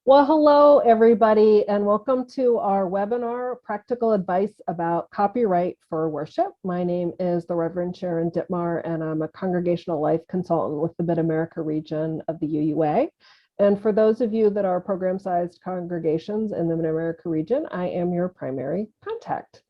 Well, hello, everybody, and welcome to our webinar, Practical Advice About Copyright for Worship. My name is the Reverend Sharon Dittmar, and I'm a Congregational Life Consultant with the Mid-America region of the UUA. And for those of you that are program-sized congregations in the Mid-America region, I am your primary contact.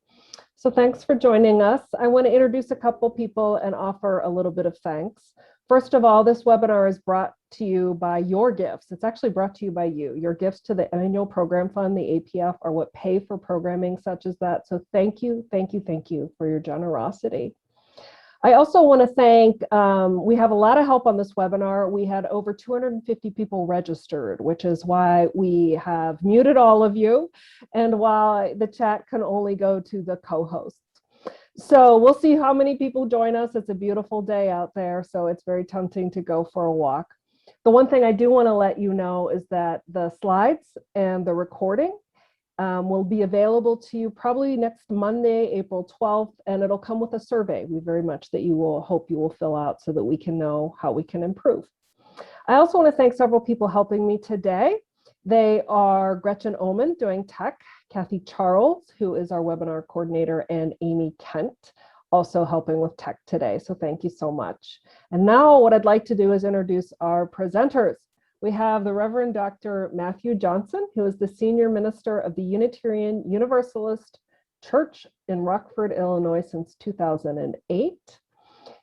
So thanks for joining us. I want to introduce a couple people and offer a little bit of thanks. First of all, this webinar is brought to you by your gifts. It's actually brought to you by you. Your gifts to the annual program fund, the APF, are what pay for programming such as that. So thank you for your generosity. I also want to thank, we have a lot of help on this webinar. We had over 250 people registered, which is why we have muted all of you and why the chat can only go to the co-hosts. So we'll see how many people join us. It's a beautiful day out there, so it's very tempting to go for a walk. The one thing I do want to let you know is that the slides and the recording will be available to you probably next Monday, April 12th, and it'll come with a survey. We very much that you will hope you will fill out so that we can know how we can improve. I also want to thank several people helping me today. They are Gretchen Oman doing tech, Kathy Charles, who is our webinar coordinator, and Amy Kent, also helping with tech today. So thank you so much. And now what I'd like to do is introduce our presenters. We have the Reverend Dr. Matthew Johnson, who is the Senior Minister of the Unitarian Universalist Church in Rockford, Illinois since 2008.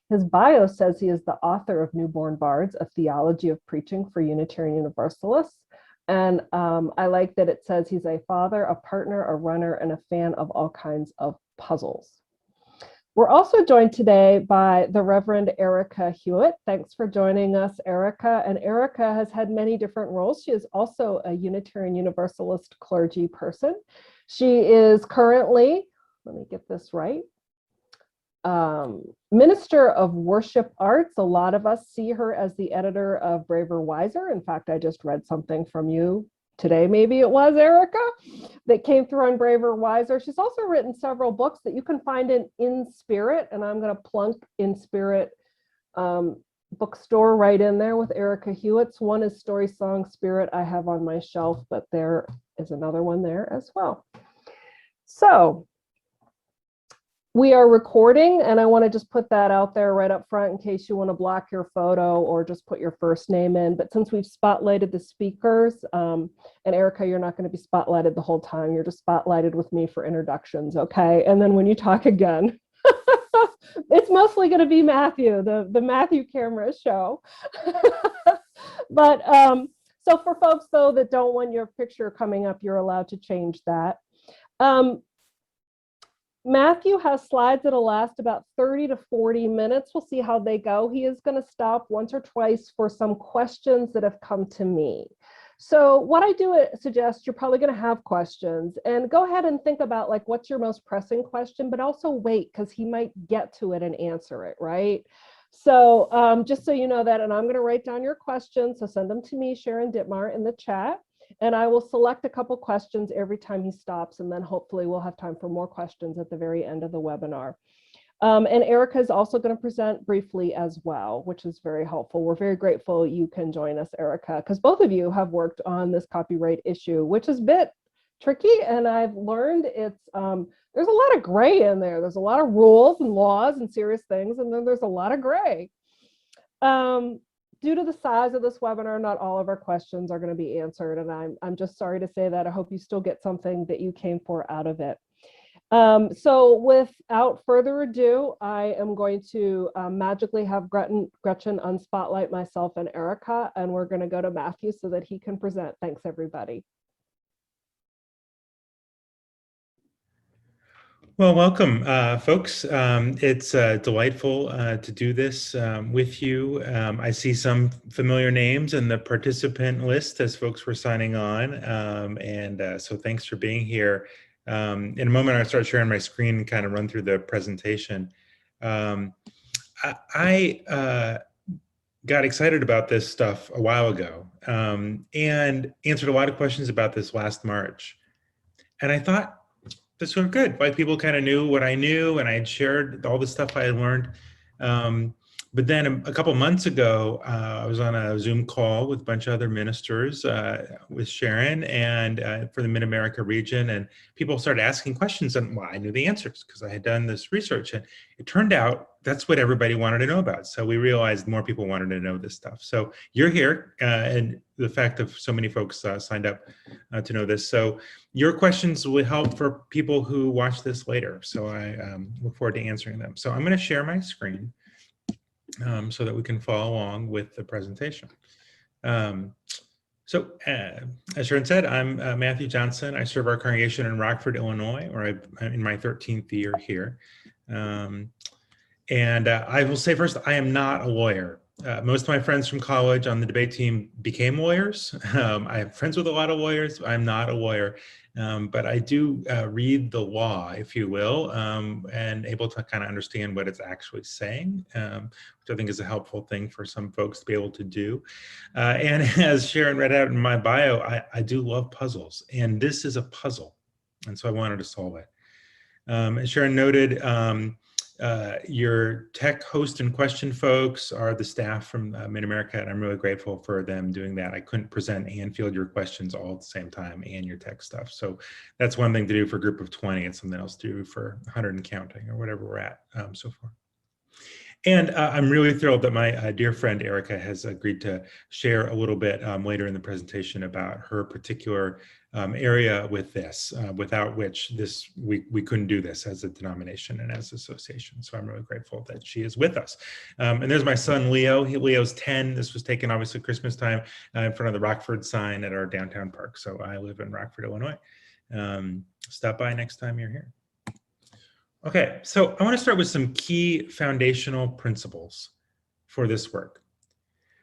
His bio says he is the author of Newborn Bards, a Theology of Preaching for Unitarian Universalists. And I like that it says he's a father, a partner, a runner, and a fan of all kinds of puzzles. We're also joined today by the Reverend Erica Hewitt. Thanks for joining us, Erica. And Erica has had many different roles. She is also a Unitarian Universalist clergy person. She is currently, let me get this right, Minister of Worship Arts. A lot of us see her as the editor of Braver Wiser. In fact, I just read something from you today, maybe it was, Erica, that came through on Braver Wiser. She's also written several books that you can find in Spirit, and I'm going to plunk In Spirit bookstore right in there with Erica Hewitt's. One is Story Song Spirit I have on my shelf, but there is another one there as well. So we are recording, and I want to just put that out there right up front in case you want to block your photo or just put your first name in. But since we've spotlighted the speakers, and Erica, you're not going to be spotlighted the whole time. You're just spotlighted with me for introductions, okay? And then when you talk again, it's mostly going to be Matthew, the Matthew camera show. But so for folks, though, that don't want your picture coming up, you're allowed to change that. Matthew has slides that'll last about 30 to 40 minutes. We'll see how they go. He is going to stop once or twice for some questions that have come to me. So what I do suggest, you're probably going to have questions, and go ahead and think about like what's your most pressing question, but also wait, because he might get to it and answer it, right? So just so you know that, and I'm going to write down your questions, so send them to me, Sharon Dittmar, in the chat. And I will select a couple questions every time he stops, and then hopefully we'll have time for more questions at the very end of the webinar. And Erica is also going to present briefly as well, which is very helpful. We're very grateful you can join us, Erica, because both of you have worked on this copyright issue, which is a bit tricky, and I've learned it's there's a lot of gray in there. There's a lot of rules and laws and serious things, and then there's a lot of gray. Due to the size of this webinar, not all of our questions are going to be answered, and I'm just sorry to say that. I hope you still get something that you came for out of it. So without further ado, I am going to magically have Gretchen unspotlight myself and Erica, and we're going to go to Matthew so that he can present. Thanks, everybody. Well, welcome, folks. It's delightful to do this with you. I see some familiar names in the participant list as folks were signing on, so thanks for being here. In a moment, I'll start sharing my screen and kind of run through the presentation. I got excited about this stuff a while ago and answered a lot of questions about this last March. And I thought, this was good. Like, people kind of knew what I knew, and I had shared all the stuff I had learned. But then a couple months ago, I was on a Zoom call with a bunch of other ministers with Sharon and for the Mid-America region, and people started asking questions, and well, I knew the answers because I had done this research, and it turned out that's what everybody wanted to know about. So we realized more people wanted to know this stuff. So you're here, and the fact that so many folks signed up to know this. So your questions will help for people who watch this later. So I look forward to answering them. So I'm going to share my screen so that we can follow along with the presentation. As Sharon said, I'm Matthew Johnson. I serve our congregation in Rockford, Illinois, where I'm in my 13th year here. I will say first, I am not a lawyer. Most of my friends from college on the debate team became lawyers. I have friends with a lot of lawyers. I'm not a lawyer, but I do read the law, if you will, and able to kind of understand what it's actually saying, which I think is a helpful thing for some folks to be able to do. And as Sharon read out in my bio, I do love puzzles, and this is a puzzle, and so I wanted to solve it. As Sharon noted, your tech host and question folks are the staff from Mid-America, and I'm really grateful for them doing that. I couldn't present and field your questions all at the same time and your tech stuff. So that's one thing to do for a group of 20. It's something else to do for 100 and counting or whatever we're at so far. And I'm really thrilled that my dear friend Erica has agreed to share a little bit later in the presentation about her particular area with this, without which we couldn't do this as a denomination and as an association. So I'm really grateful that she is with us. And there's my son Leo. Leo's 10. This was taken obviously Christmas time in front of the Rockford sign at our downtown park. So I live in Rockford, Illinois. Stop by next time you're here. Okay, so I want to start with some key foundational principles for this work.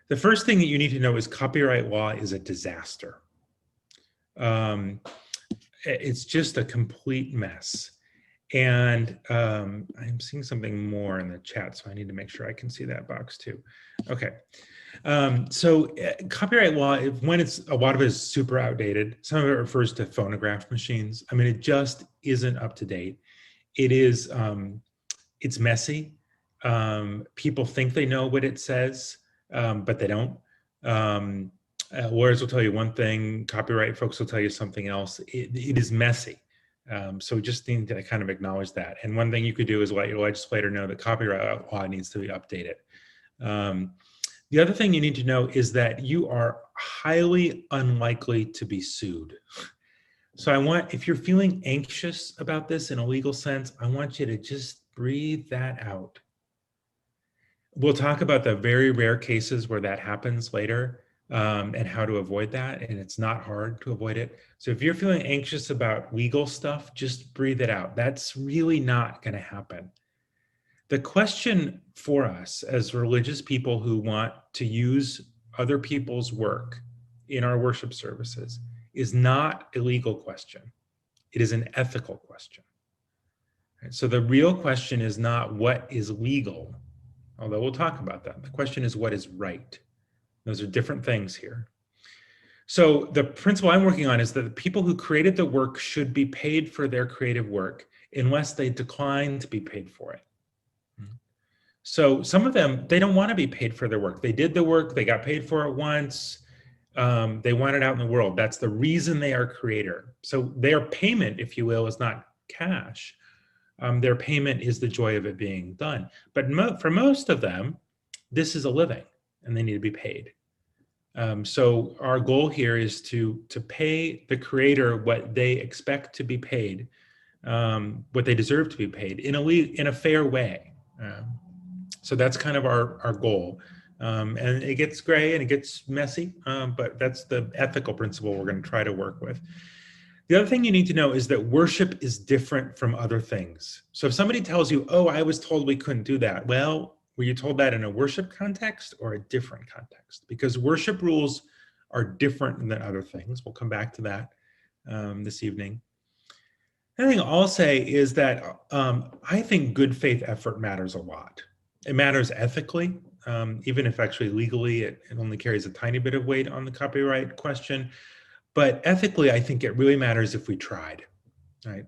The first thing that you need to know is copyright law is a disaster. It's just a complete mess. And I'm seeing something more in the chat, so I need to make sure I can see that box too. Okay, copyright law, when a lot of it is super outdated, some of it refers to phonograph machines. I mean, it just isn't up to date. It is, it's messy. People think they know what it says, but they don't. Lawyers will tell you one thing, copyright folks will tell you something else. It is messy. So just need to kind of acknowledge that. And one thing you could do is let your legislator know that copyright law needs to be updated. The other thing you need to know is that you are highly unlikely to be sued. So if you're feeling anxious about this in a legal sense, I want you to just breathe that out. We'll talk about the very rare cases where that happens later and how to avoid that. And it's not hard to avoid it. So if you're feeling anxious about legal stuff, just breathe it out. That's really not going to happen. The question for us as religious people who want to use other people's work in our worship services is not a legal question. It is an ethical question. Right? So the real question is not what is legal, although we'll talk about that. The question is what is right. Those are different things here. So the principle I'm working on is that the people who created the work should be paid for their creative work unless they decline to be paid for it. So some of them, they don't want to be paid for their work. They did the work, they got paid for it once, they want it out in the world. That's the reason they are creator. So their payment, if you will, is not cash. Their payment is the joy of it being done. But for most of them, this is a living and they need to be paid. So our goal here is to pay the creator what they expect to be paid, what they deserve to be paid in a fair way. So that's kind of our goal. And it gets gray and it gets messy, but that's the ethical principle we're going to try to work with. The other thing you need to know is that worship is different from other things. So if somebody tells you, oh, I was told we couldn't do that. Well, were you told that in a worship context or a different context? Because worship rules are different than other things. We'll come back to that this evening. Another thing I'll say is that I think good faith effort matters a lot. It matters ethically, even if actually legally it only carries a tiny bit of weight on the copyright question. But ethically, I think it really matters if we tried, right?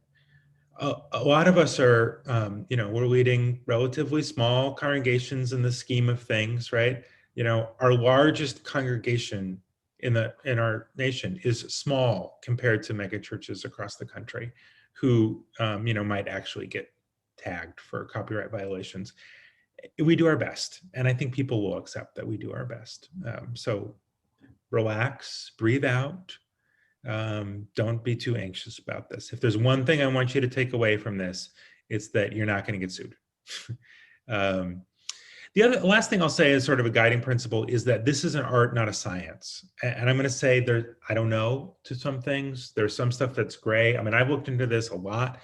a lot of us are, we're leading relatively small congregations in the scheme of things, right? Our largest congregation in our nation is small compared to mega churches across the country who, might actually get tagged for copyright violations. We do our best, and I think people will accept that we do our best. So relax, breathe out. Don't be too anxious about this. If there's one thing I want you to take away from this, it's that you're not going to get sued. The last thing I'll say is sort of a guiding principle is that this is an art, not a science. And I'm going to say I don't know to some things. There's some stuff that's gray. I mean, I've looked into this a lot.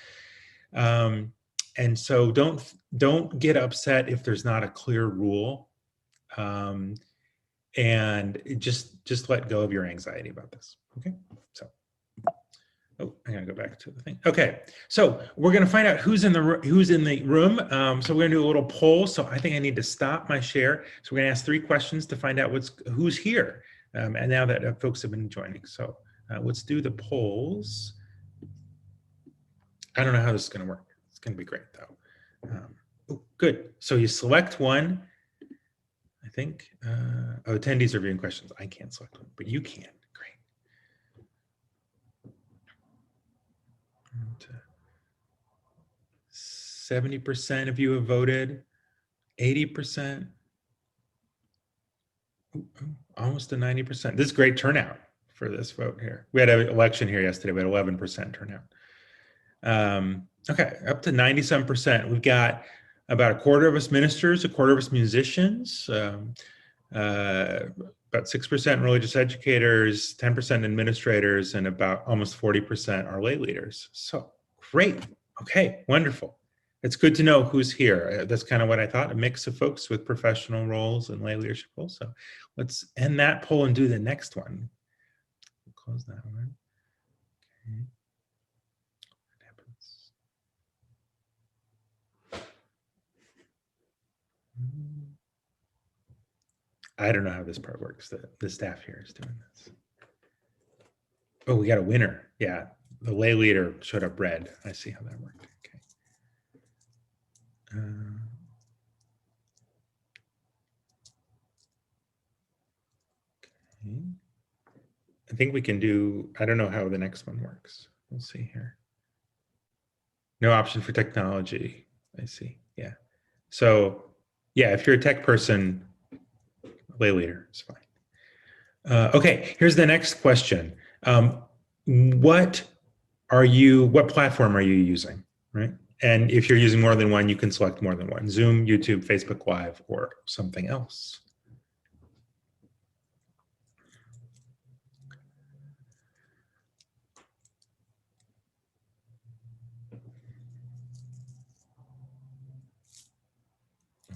And so don't get upset if there's not a clear rule. And just let go of your anxiety about this. Okay. So, I gotta go back to the thing. Okay, so we're gonna find out who's in the room. So we're gonna do a little poll. So I think I need to stop my share. So we're gonna ask 3 questions to find out who's here. And now that folks have been joining, so let's do the polls. I don't know how this is gonna work. It's gonna be great though. Good. So you select one. I think. Attendees are viewing questions. I can't select one, but you can. 70% of you have voted, 80%, almost to 90%. This is great turnout for this vote here. We had an election here yesterday, we had 11% turnout. Okay, up to 97%. We've got about a quarter of us ministers, a quarter of us musicians, about 6% religious educators, 10% administrators, and about almost 40% are lay leaders. So great. Okay, wonderful. It's good to know who's here. That's kind of what I thought, a mix of folks with professional roles and lay leadership roles. So let's end that poll and do the next one. Close that one. Okay. What happens? I don't know how this part works. The staff here is doing this. Oh, we got a winner. Yeah, the lay leader showed up red. I see how that worked. Okay. Okay. I think we can do, I don't know how the next one works. We'll see here. No option for technology. I see. Yeah. So yeah, if you're a tech person, lay leader is fine. Okay, here's the next question. What platform are you using, right? And if you're using more than one, you can select more than one: Zoom, YouTube, Facebook Live, or something else.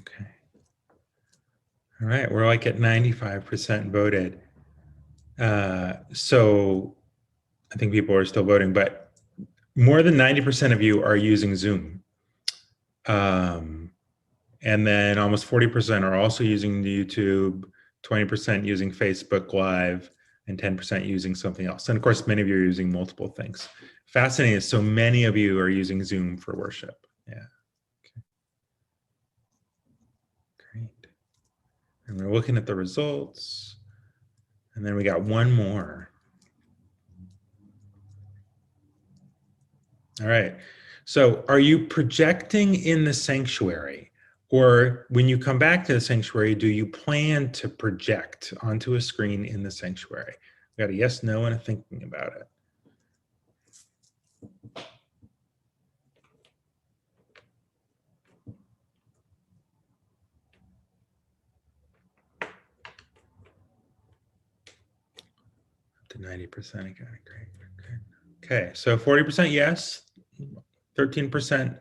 Okay. All right, we're like at 95% voted. So I think people are still voting, but more than 90% of you are using Zoom. And then almost 40% are also using the YouTube, 20% using Facebook Live, and 10% using something else. And of course, many of you are using multiple things. Fascinating is so many of you are using Zoom for worship. Yeah. Okay. Great. And we're looking at the results. And then we got one more. All right. So are you projecting in the sanctuary? Or when you come back to the sanctuary, do you plan to project onto a screen in the sanctuary? We got a yes, no, and a thinking about it. Up to 90% again, great. Okay, so 40% yes, 13%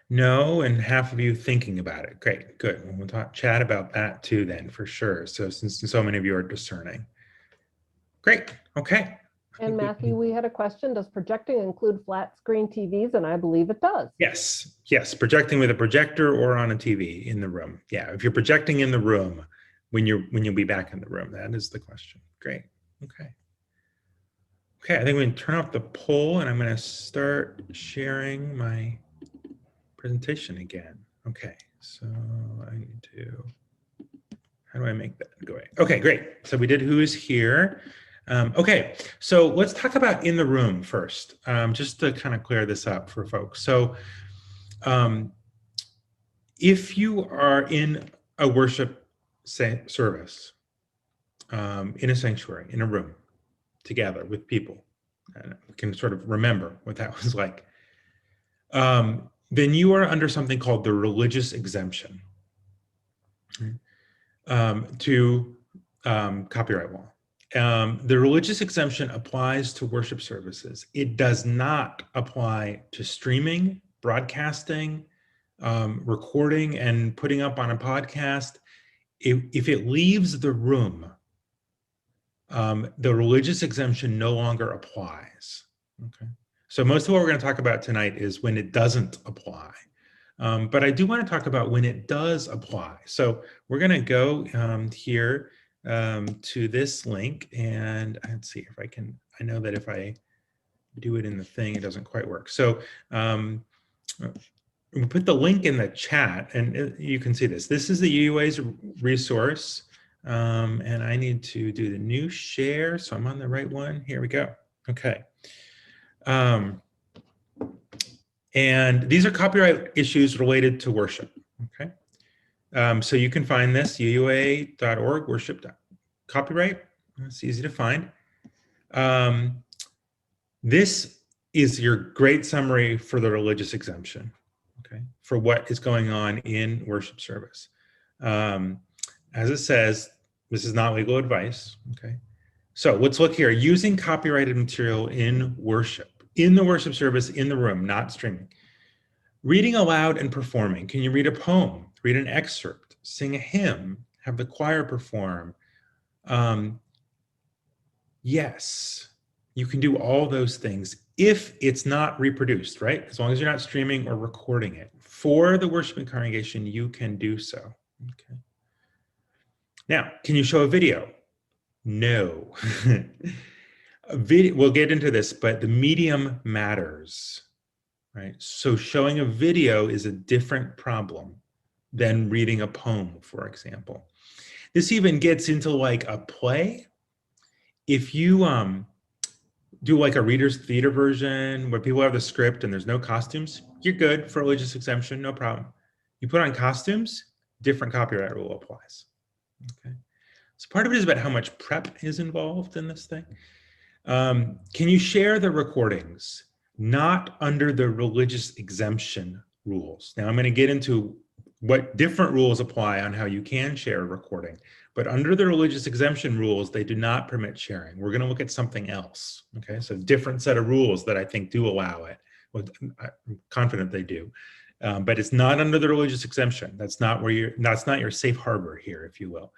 no, and half of you thinking about it. Great, good. We'll chat about that too then, for sure. So since so many of you are discerning. Great, okay. And Matthew, we had a question. Does projecting include flat screen TVs? And I believe it does. Yes, yes, projecting with a projector or on a TV in the room. Yeah, if you're projecting in the room, when you'll be back in the room, that is the question. Great, okay. Okay, I think we can turn off the poll and I'm going to start sharing my presentation again. Okay, so I need to, how do I make that go away? Okay, great. So we did who is here. Okay, so let's talk about in the room first, just to kind of clear this up for folks. So if you are in a worship service, in a sanctuary, in a room, together with people, and we can sort of remember what that was like, then you are under something called the religious exemption to copyright law. The religious exemption applies to worship services. It does not apply to streaming, broadcasting, recording and putting up on a podcast. If it leaves the room, the religious exemption no longer applies. Okay. So most of what we're going to talk about tonight is when it doesn't apply. But I do want to talk about when it does apply. So we're going to go here to this link, and let's see if I can, I know that if I do it in the thing, it doesn't quite work. So we put the link in the chat, and you can see this. This is the UUA's resource, and I need to do the new share, so I'm on the right one. Here we go. Okay. And these are copyright issues related to worship. Okay. So you can find this, uua.org, worship.copyright. It's easy to find. This is your great summary for the religious exemption, okay, for what is going on in worship service. As it says, this is not legal advice, okay? So let's look here, using copyrighted material in worship, in the worship service, in the room, not streaming. Reading aloud and performing. Can you read a poem, read an excerpt, sing a hymn, have the choir perform? Yes, you can do all those things if it's not reproduced, right? As long as you're not streaming or recording it. For the worshiping congregation, you can do so, okay? Now, can you show a video? No. We'll get into this, but the medium matters, right? So showing a video is a different problem than reading a poem, for example. This even gets into like a play. If you do like a reader's theater version where people have the script and there's no costumes, you're good for religious exemption, no problem. You put on costumes, different copyright rule applies, okay? So part of it is about how much prep is involved in this thing. Can you share the recordings? Not under the religious exemption rules. Now I'm going to get into what different rules apply on how you can share a recording, but under the religious exemption rules, they do not permit sharing. We're going to look at something else, okay? So different set of rules that I think do allow it. Well, I'm confident they do, but it's not under the religious exemption. That's not where that's not your safe harbor here, if you will.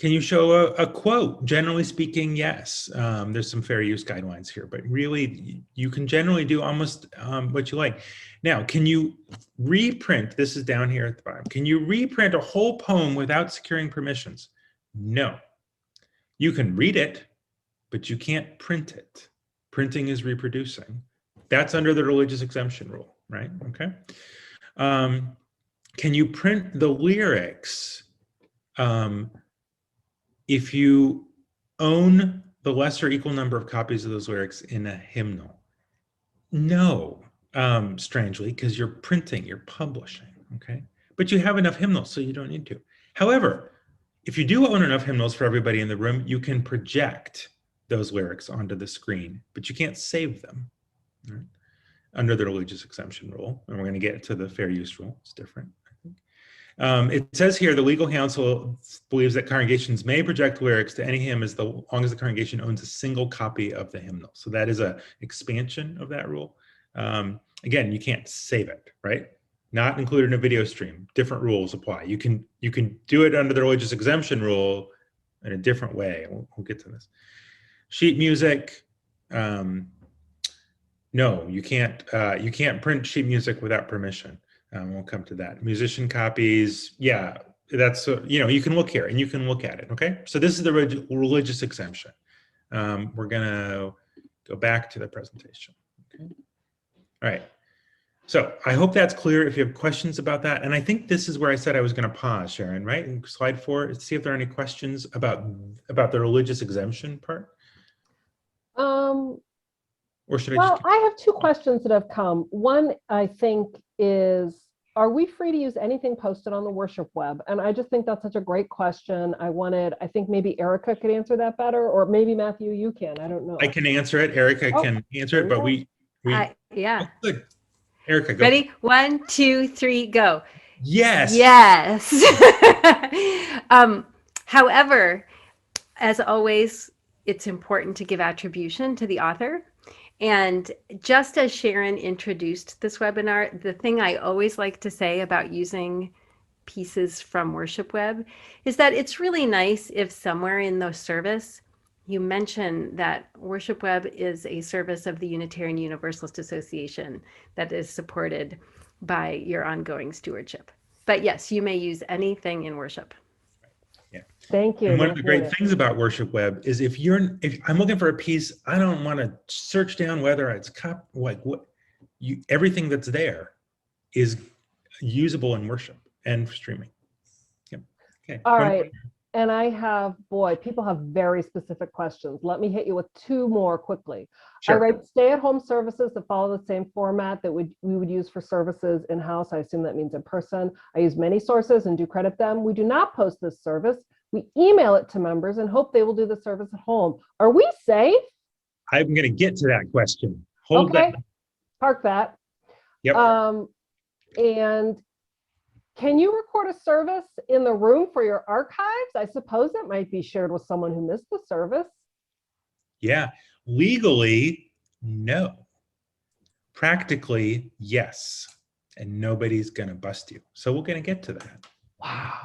Can you show a quote? Generally speaking, yes. There's some fair use guidelines here, but really you can generally do almost what you like. Now, can you reprint, this is down here at the bottom, can you reprint a whole poem without securing permissions? No. You can read it, but you can't print it. Printing is reproducing. That's under the religious exemption rule, right? Okay. Can you print the lyrics if you own the lesser equal number of copies of those lyrics in a hymnal? No, strangely, because you're printing, you're publishing, okay? But you have enough hymnals, so you don't need to. However, if you do own enough hymnals for everybody in the room, you can project those lyrics onto the screen, but you can't save them, right? Under the religious exemption rule. And we're going to get to the fair use rule. It's different, I think. It says here, the legal counsel believes that congregations may project lyrics to any hymn as long as the congregation owns a single copy of the hymnal. So that is an expansion of that rule. Again, you can't save it, right? Not included in a video stream. Different rules apply. You can do it under the religious exemption rule in a different way. We'll get to this. Sheet music. No, you can't print sheet music without permission. We'll come to that. Musician copies, yeah, that's, you know, you can look here and you can look at it, okay? So this is the religious exemption. we're gonna go back to the presentation. Okay. All right. So I hope that's clear. If you have questions about that, and I think this is where I said I was going to pause, Sharon, right? In slide 4, see if there are any questions about the religious exemption part. Or should I Well, just... I have 2 questions that have come. One, I think, is, are we free to use anything posted on the worship web? And I just think that's such a great question. I think maybe Erica could answer that better, or maybe Matthew, you can. I don't know. I can answer it. Erica can answer it, but yeah. Oh, good. Erica, go. Ready? 1, 2, 3, go. Yes. Yes. However, as always, it's important to give attribution to the author. And just as Sharon introduced this webinar, the thing I always like to say about using pieces from Worship Web is that it's really nice if somewhere in the service you mention that Worship Web is a service of the Unitarian Universalist Association that is supported by your ongoing stewardship. But yes, you may use anything in worship. Yeah. Thank you. And one of the great things about Worship Web is if I'm looking for a piece, I don't want to search down whether it's everything that's there is usable in worship and streaming. Yep. Okay. All right. And I have, people have very specific questions. Let me hit you with 2 more quickly. Sure. I write stay-at-home services that follow the same format that we would use for services in-house. I assume that means in person. I use many sources and do credit them. We do not post this service. We email it to members and hope they will do the service at home. Are we safe? I'm going to get to that question. Hold okay. that. Park that. Yep. And can you record a service in the room for your archives? I suppose it might be shared with someone who missed the service. Yeah. Legally, no. Practically, yes. And nobody's going to bust you. So we're going to get to that. Wow.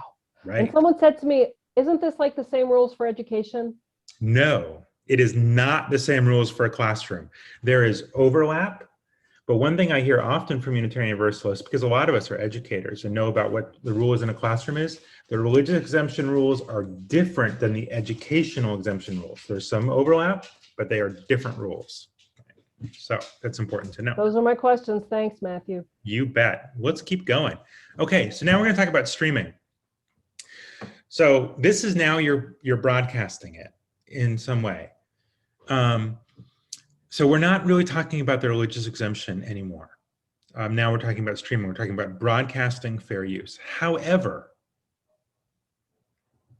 Right. And someone said to me, isn't this like the same rules for education? No, it is not the same rules for a classroom. There is overlap. But one thing I hear often from Unitarian Universalists, because a lot of us are educators and know about what the rules in a classroom is, the religious exemption rules are different than the educational exemption rules. There's some overlap, but they are different rules. So that's important to know. Those are my questions. Thanks, Matthew. You bet. Let's keep going. Okay, so now we're going to talk about streaming. So this is now you're broadcasting it in some way. So we're not really talking about the religious exemption anymore. Now we're talking about streaming. We're talking about broadcasting fair use. However,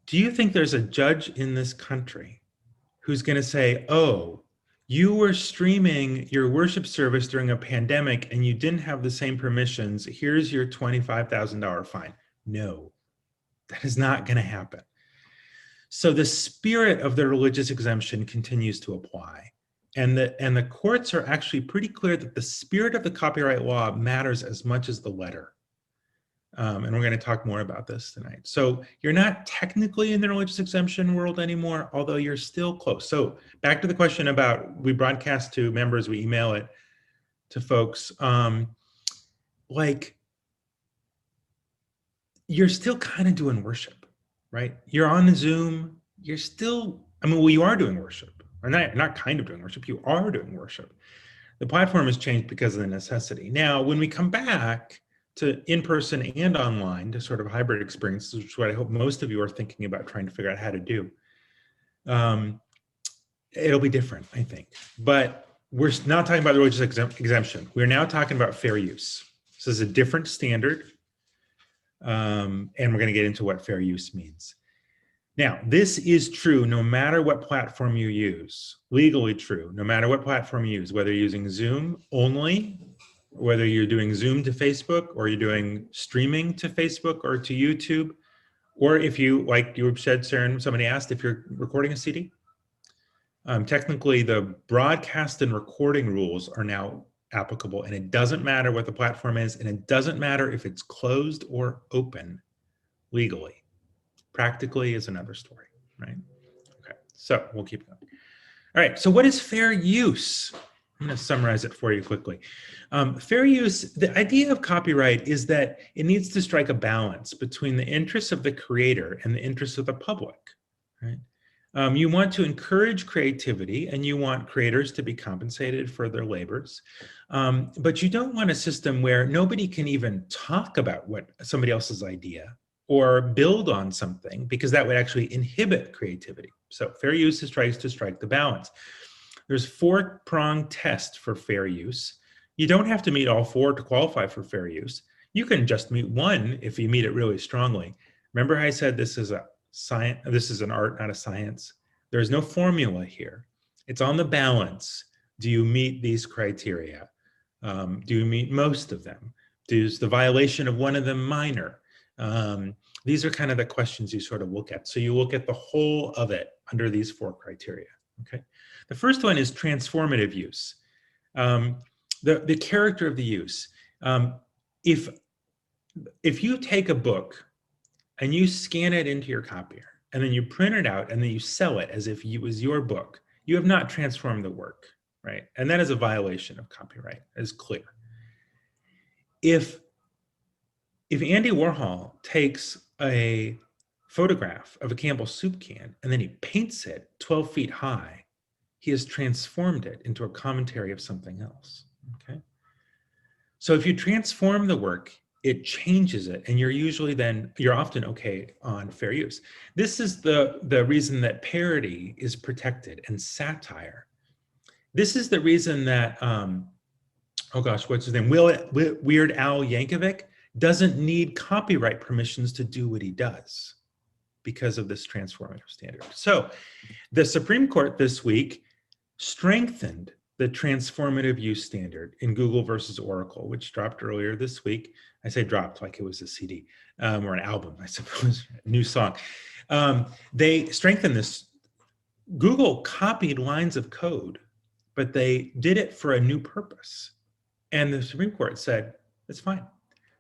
do you think there's a judge in this country who's going to say, oh, you were streaming your worship service during a pandemic and you didn't have the same permissions. Here's your $25,000 fine. No, that is not going to happen. So the spirit of the religious exemption continues to apply. And the courts are actually pretty clear that the spirit of the copyright law matters as much as the letter. And we're going to talk more about this tonight. So you're not technically in the religious exemption world anymore, although you're still close. So back to the question about we broadcast to members, we email it to folks. Like, you're still kind of doing worship, right? You're on Zoom. You're still, well, you are doing worship. Or not kind of doing worship, you are doing worship. The platform has changed because of the necessity. Now, when we come back to in-person and online, to sort of hybrid experiences, which is what I hope most of you are thinking about trying to figure out how to do, it'll be different, I think. But we're not talking about the religious exemption. We're now talking about fair use. This is a different standard, and we're going to get into what fair use means. Now, this is true no matter what platform you use, legally true, no matter what platform you use, whether you're using Zoom only, whether you're doing Zoom to Facebook, or you're doing streaming to Facebook or to YouTube, or if you, like you said, Sharon, somebody asked if you're recording a CD. Technically, the broadcast and recording rules are now applicable, and it doesn't matter what the platform is, and it doesn't matter if it's closed or open legally. Practically is another story, right? Okay, so we'll keep going. All right, so what is fair use? I'm going to summarize it for you quickly. Fair use, the idea of copyright is that it needs to strike a balance between the interests of the creator and the interests of the public, right? You want to encourage creativity, and you want creators to be compensated for their labors. But you don't want a system where nobody can even talk about what somebody else's idea or build on something, because that would actually inhibit creativity. So fair use tries to strike the balance. There's 4-pronged test for fair use. You don't have to meet all 4 to qualify for fair use. You can just meet 1 if you meet it really strongly. Remember how I said this is a science, this is an art, not a science. There's no formula here. It's on the balance. Do you meet these criteria? Do you meet most of them? Is the violation of one of them minor? These are kind of the questions you sort of look at. So you look at the whole of it under these 4 criteria. Okay. The first one is transformative use. The character of the use. If you take a book and you scan it into your copier, and then you print it out, and then you sell it as if it was your book, you have not transformed the work, right? And that is a violation of copyright, it's clear. If Andy Warhol takes a photograph of a Campbell's soup can and then he paints it 12 feet high, he has transformed it into a commentary of something else, okay? So if you transform the work, it changes it, and you're often okay on fair use. This is the reason that parody is protected and satire. This is the reason that, oh gosh, what's his name? Weird Al Yankovic doesn't need copyright permissions to do what he does because of this transformative standard. So the Supreme Court this week strengthened the transformative use standard in Google versus Oracle, which dropped earlier this week. I say dropped like it was a CD or an album, I suppose, a new song. They strengthened this. Google copied lines of code, but they did it for a new purpose. And the Supreme Court said, it's fine.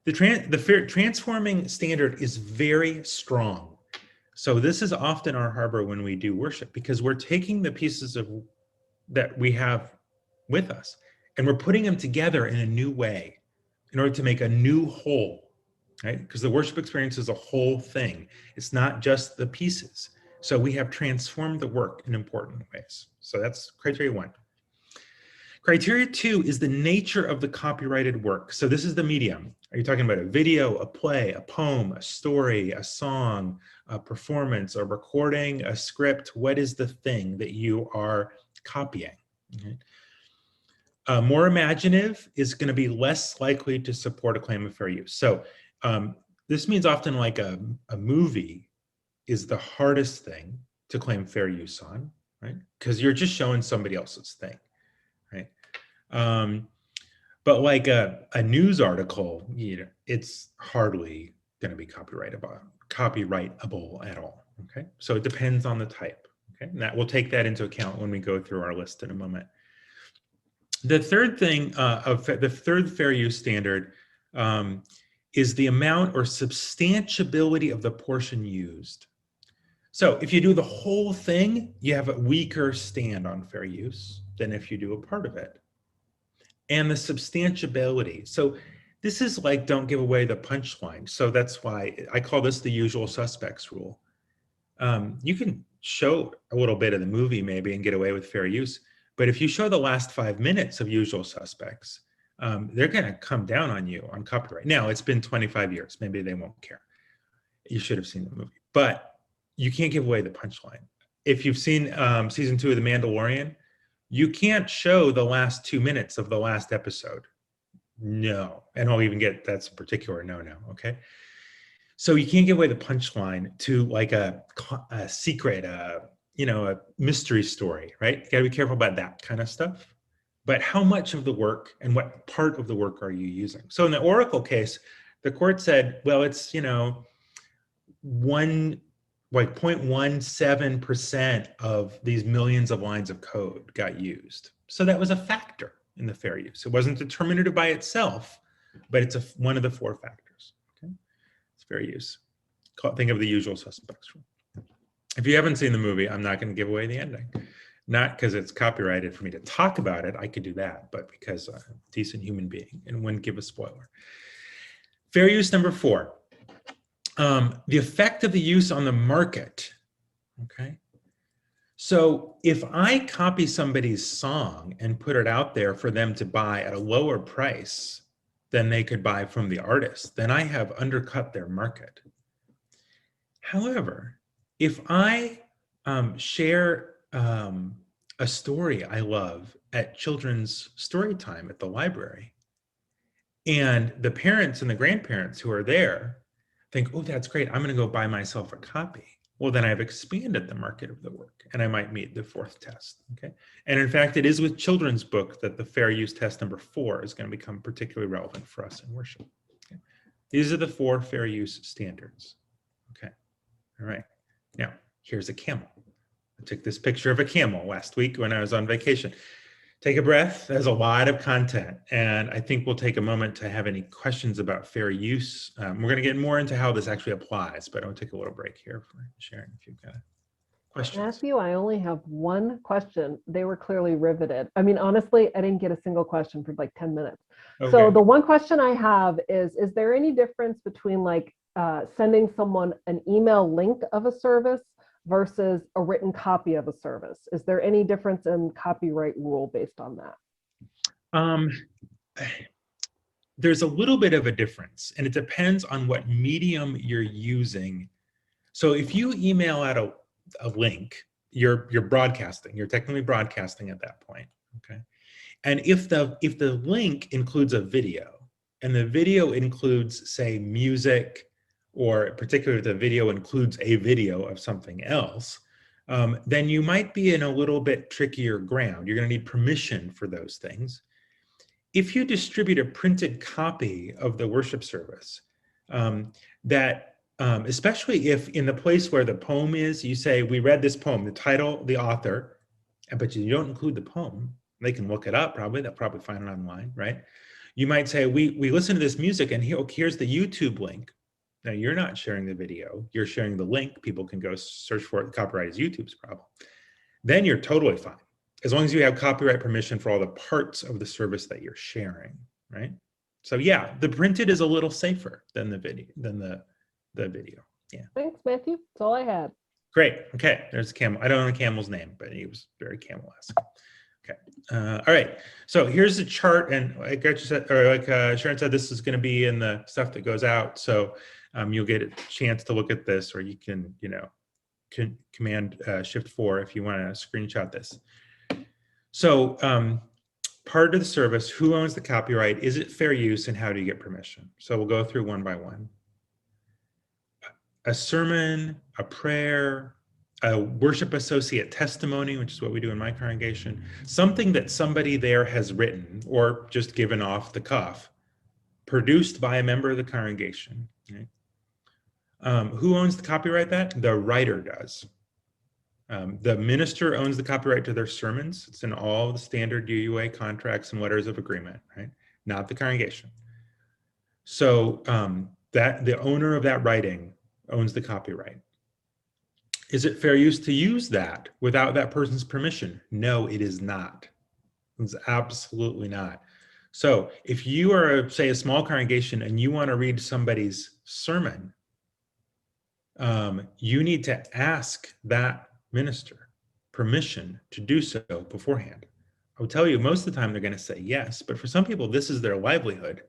The transforming standard is very strong. So this is often our harbor when we do worship, because we're taking the pieces that we have with us, and we're putting them together in a new way in order to make a new whole, right? Because the worship experience is a whole thing. It's not just the pieces. So we have transformed the work in important ways. So that's criteria 1. Criteria 2 is the nature of the copyrighted work. So this is the medium. Are you talking about a video, a play, a poem, a story, a song, a performance, a recording, a script? What is the thing that you are copying? Okay. More imaginative is going to be less likely to support a claim of fair use. So this means often like a movie is the hardest thing to claim fair use on, right? Because you're just showing somebody else's thing, right? But like a news article, it's hardly going to be copyrightable at all, okay? So it depends on the type, okay? And we'll take that into account when we go through our list in a moment. The third thing the third fair use standard is the amount or substantiability of the portion used. So if you do the whole thing, you have a weaker stand on fair use than if you do a part of it. And the substantiability. So this is like, don't give away the punchline. So that's why I call this the usual suspects rule. You can show a little bit of the movie maybe and get away with fair use. But if you show the last 5 minutes of Usual Suspects, they're going to come down on you on copyright. Now, it's been 25 years. Maybe they won't care. You should have seen the movie. But you can't give away the punchline. If you've seen season 2 of The Mandalorian, you can't show the last 2 minutes of the last episode. No. And I'll even get, that's a particular no-no, okay? So you can't give away the punchline to like a secret, a mystery story, right? You gotta be careful about that kind of stuff. But how much of the work and what part of the work are you using? So in the Oracle case, the court said, well, it's, 0.17% of these millions of lines of code got used. So that was a factor in the fair use. It wasn't determinative by itself, but it's one of the 4 factors, okay? It's fair use. Think of the Usual Suspects rule. If you haven't seen the movie, I'm not going to give away the ending. Not because it's copyrighted for me to talk about it, I could do that, but because I'm a decent human being and wouldn't give a spoiler. Fair use number 4. The effect of the use on the market, okay? So if I copy somebody's song and put it out there for them to buy at a lower price than they could buy from the artist, then I have undercut their market. However, if I share a story I love at children's story time at the library, and the parents and the grandparents who are there think, oh, that's great, I'm going to go buy myself a copy. Well, then I've expanded the market of the work, and I might meet the fourth test. Okay, and in fact, it is with children's book that the fair use test number 4 is going to become particularly relevant for us in worship. Okay? These are the 4 fair use standards. Okay, all right. Now, here's a camel. I took this picture of a camel last week when I was on vacation. Take a breath. There's a lot of content, and I think we'll take a moment to have any questions about fair use. We're going to get more into how this actually applies, but I'll take a little break here for Sharon if you've got questions. Matthew, I only have one question. They were clearly riveted. I mean, honestly, I didn't get a single question for like 10 minutes. Okay. So the one question I have is there any difference between like sending someone an email link of a service versus a written copy of a service? Is there any difference in copyright rule based on that? There's a little bit of a difference, and it depends on what medium you're using. So if you email out a link, you're broadcasting. You're technically broadcasting at that point. Okay, and if the link includes a video, and the video includes, say, music, or particularly if the video includes a video of something else, then you might be in a little bit trickier ground. You're going to need permission for those things. If you distribute a printed copy of the worship service, especially if in the place where the poem is, you say, we read this poem, the title, the author, but you don't include the poem, they can look it up probably, they'll probably find it online, right? You might say, we listen to this music and here's the YouTube link. Now, you're not sharing the video, you're sharing the link. People can go search for it. Copyright is YouTube's problem. Then you're totally fine, as long as you have copyright permission for all the parts of the service that you're sharing, right? So yeah, the printed is a little safer than the video, Yeah. Thanks, Matthew. That's all I had. Great. Okay, there's a camel. I don't know the camel's name, but he was very camel-esque. Okay. All right. So here's the chart, and like I said, or like Sharon said, this is going to be in the stuff that goes out. So you'll get a chance to look at this, or you can, Command Shift 4 if you want to screenshot this. So part of the service, who owns the copyright? Is it fair use, and how do you get permission? So we'll go through one by one. A sermon, a prayer, a worship associate testimony, which is what we do in my congregation, something that somebody there has written or just given off the cuff, produced by a member of the congregation. Right? Who owns the copyright? That the writer does. The minister owns the copyright to their sermons. It's in all the standard UUA contracts and letters of agreement, right? Not the congregation. So that the owner of that writing owns the copyright. Is it fair use to use that without that person's permission? No, it is not. It's absolutely not. So if you are, say, a small congregation and you want to read somebody's sermon, you need to ask that minister permission to do so beforehand. I will tell you, most of the time they're going to say yes, but for some people, this is their livelihood.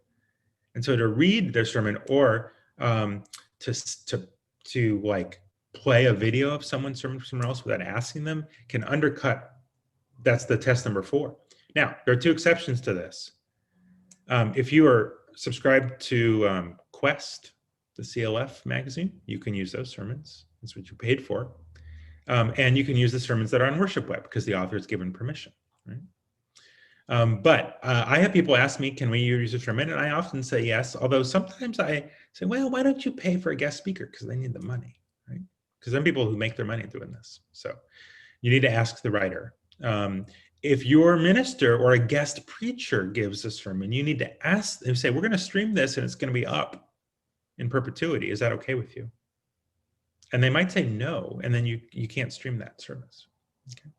And so to read their sermon or to like play a video of someone's sermon somewhere else without asking them can undercut. That's the test number 4. Now, there are 2 exceptions to this. If you are subscribed to Quest, the CLF magazine, you can use those sermons. That's what you paid for. And you can use the sermons that are on Worship Web because the author is given permission. Right? But I have people ask me, can we use a sermon? And I often say yes, although sometimes I say, well, why don't you pay for a guest speaker? Because they need the money, right? Because there are people who make their money doing this. So you need to ask the writer. If your minister or a guest preacher gives a sermon, you need to ask them, say, we're going to stream this and it's going to be up in perpetuity. Is that okay with you? And they might say no, and then you can't stream that service. Okay.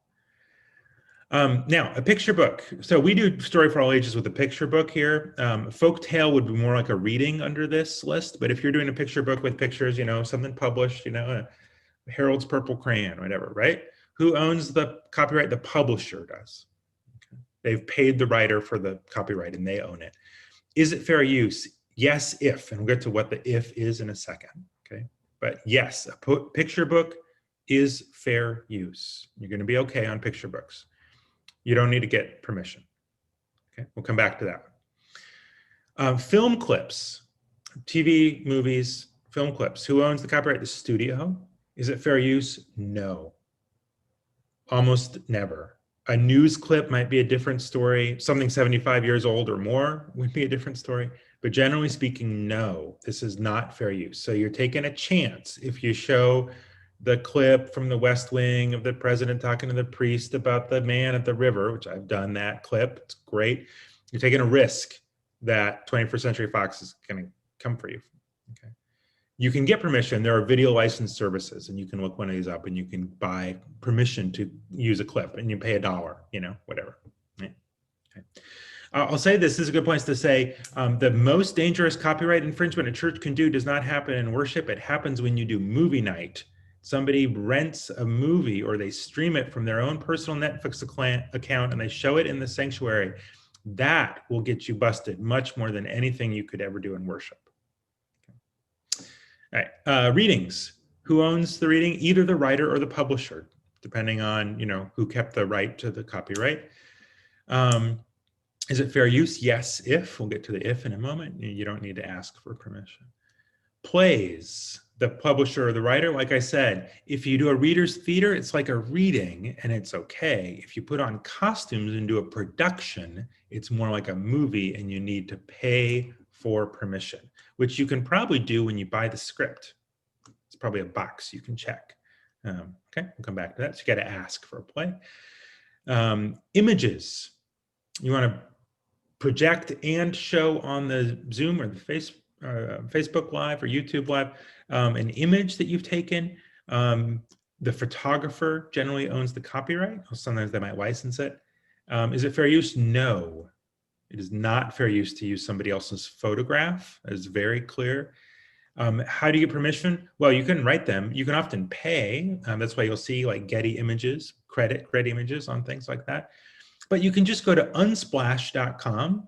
Now, a picture book. So we do Story for All Ages with a picture book here. Folktale would be more like a reading under this list, but if you're doing a picture book with pictures, something published, Harold's Purple Crayon, whatever, right? Who owns the copyright? The publisher does. Okay. They've paid the writer for the copyright and they own it. Is it fair use? Yes, if, and we'll get to what the if is in a second, okay? But yes, a picture book is fair use. You're gonna be okay on picture books. You don't need to get permission, okay? We'll come back to that. Film clips, TV, movies, film clips. Who owns the copyright? The studio. Is it fair use? No, almost never. A news clip might be a different story. Something 75 years old or more would be a different story. But generally speaking, no, this is not fair use. So you're taking a chance if you show the clip from the West Wing of the president talking to the priest about the man at the river, which I've done that clip, it's great. You're taking a risk that 21st Century Fox is gonna come for you, okay? You can get permission. There are video license services, and you can look one of these up and you can buy permission to use a clip and you pay $1, you know, whatever. Right? Okay. I'll say this is a good place to say the most dangerous copyright infringement a church can do does not happen in worship. It happens when you do movie night. Somebody rents a movie or they stream it from their own personal Netflix account and they show it in the sanctuary. That will get you busted much more than anything you could ever do in worship. All right, readings. Who owns the reading? Either the writer or the publisher, depending on, you know, who kept the right to the copyright. Is it fair use? Yes, if. We'll get to the if in a moment. You don't need to ask for permission. Plays, the publisher or the writer. Like I said, if you do a reader's theater, it's like a reading and it's okay. If you put on costumes and do a production, it's more like a movie and you need to pay for permission, which you can probably do when you buy the script. It's probably a box you can check. Okay, we'll come back to that. So you got to ask for a play. Images. You want to project and show on the Zoom or the Facebook Live or YouTube Live an image that you've taken. The photographer generally owns the copyright. Sometimes they might license it. Is it fair use? No. It is not fair use to use somebody else's photograph. That is very clear. How do you get permission? Well, you can write them. You can often pay. That's why you'll see like Getty Images, credit images on things like that. But you can just go to unsplash.com.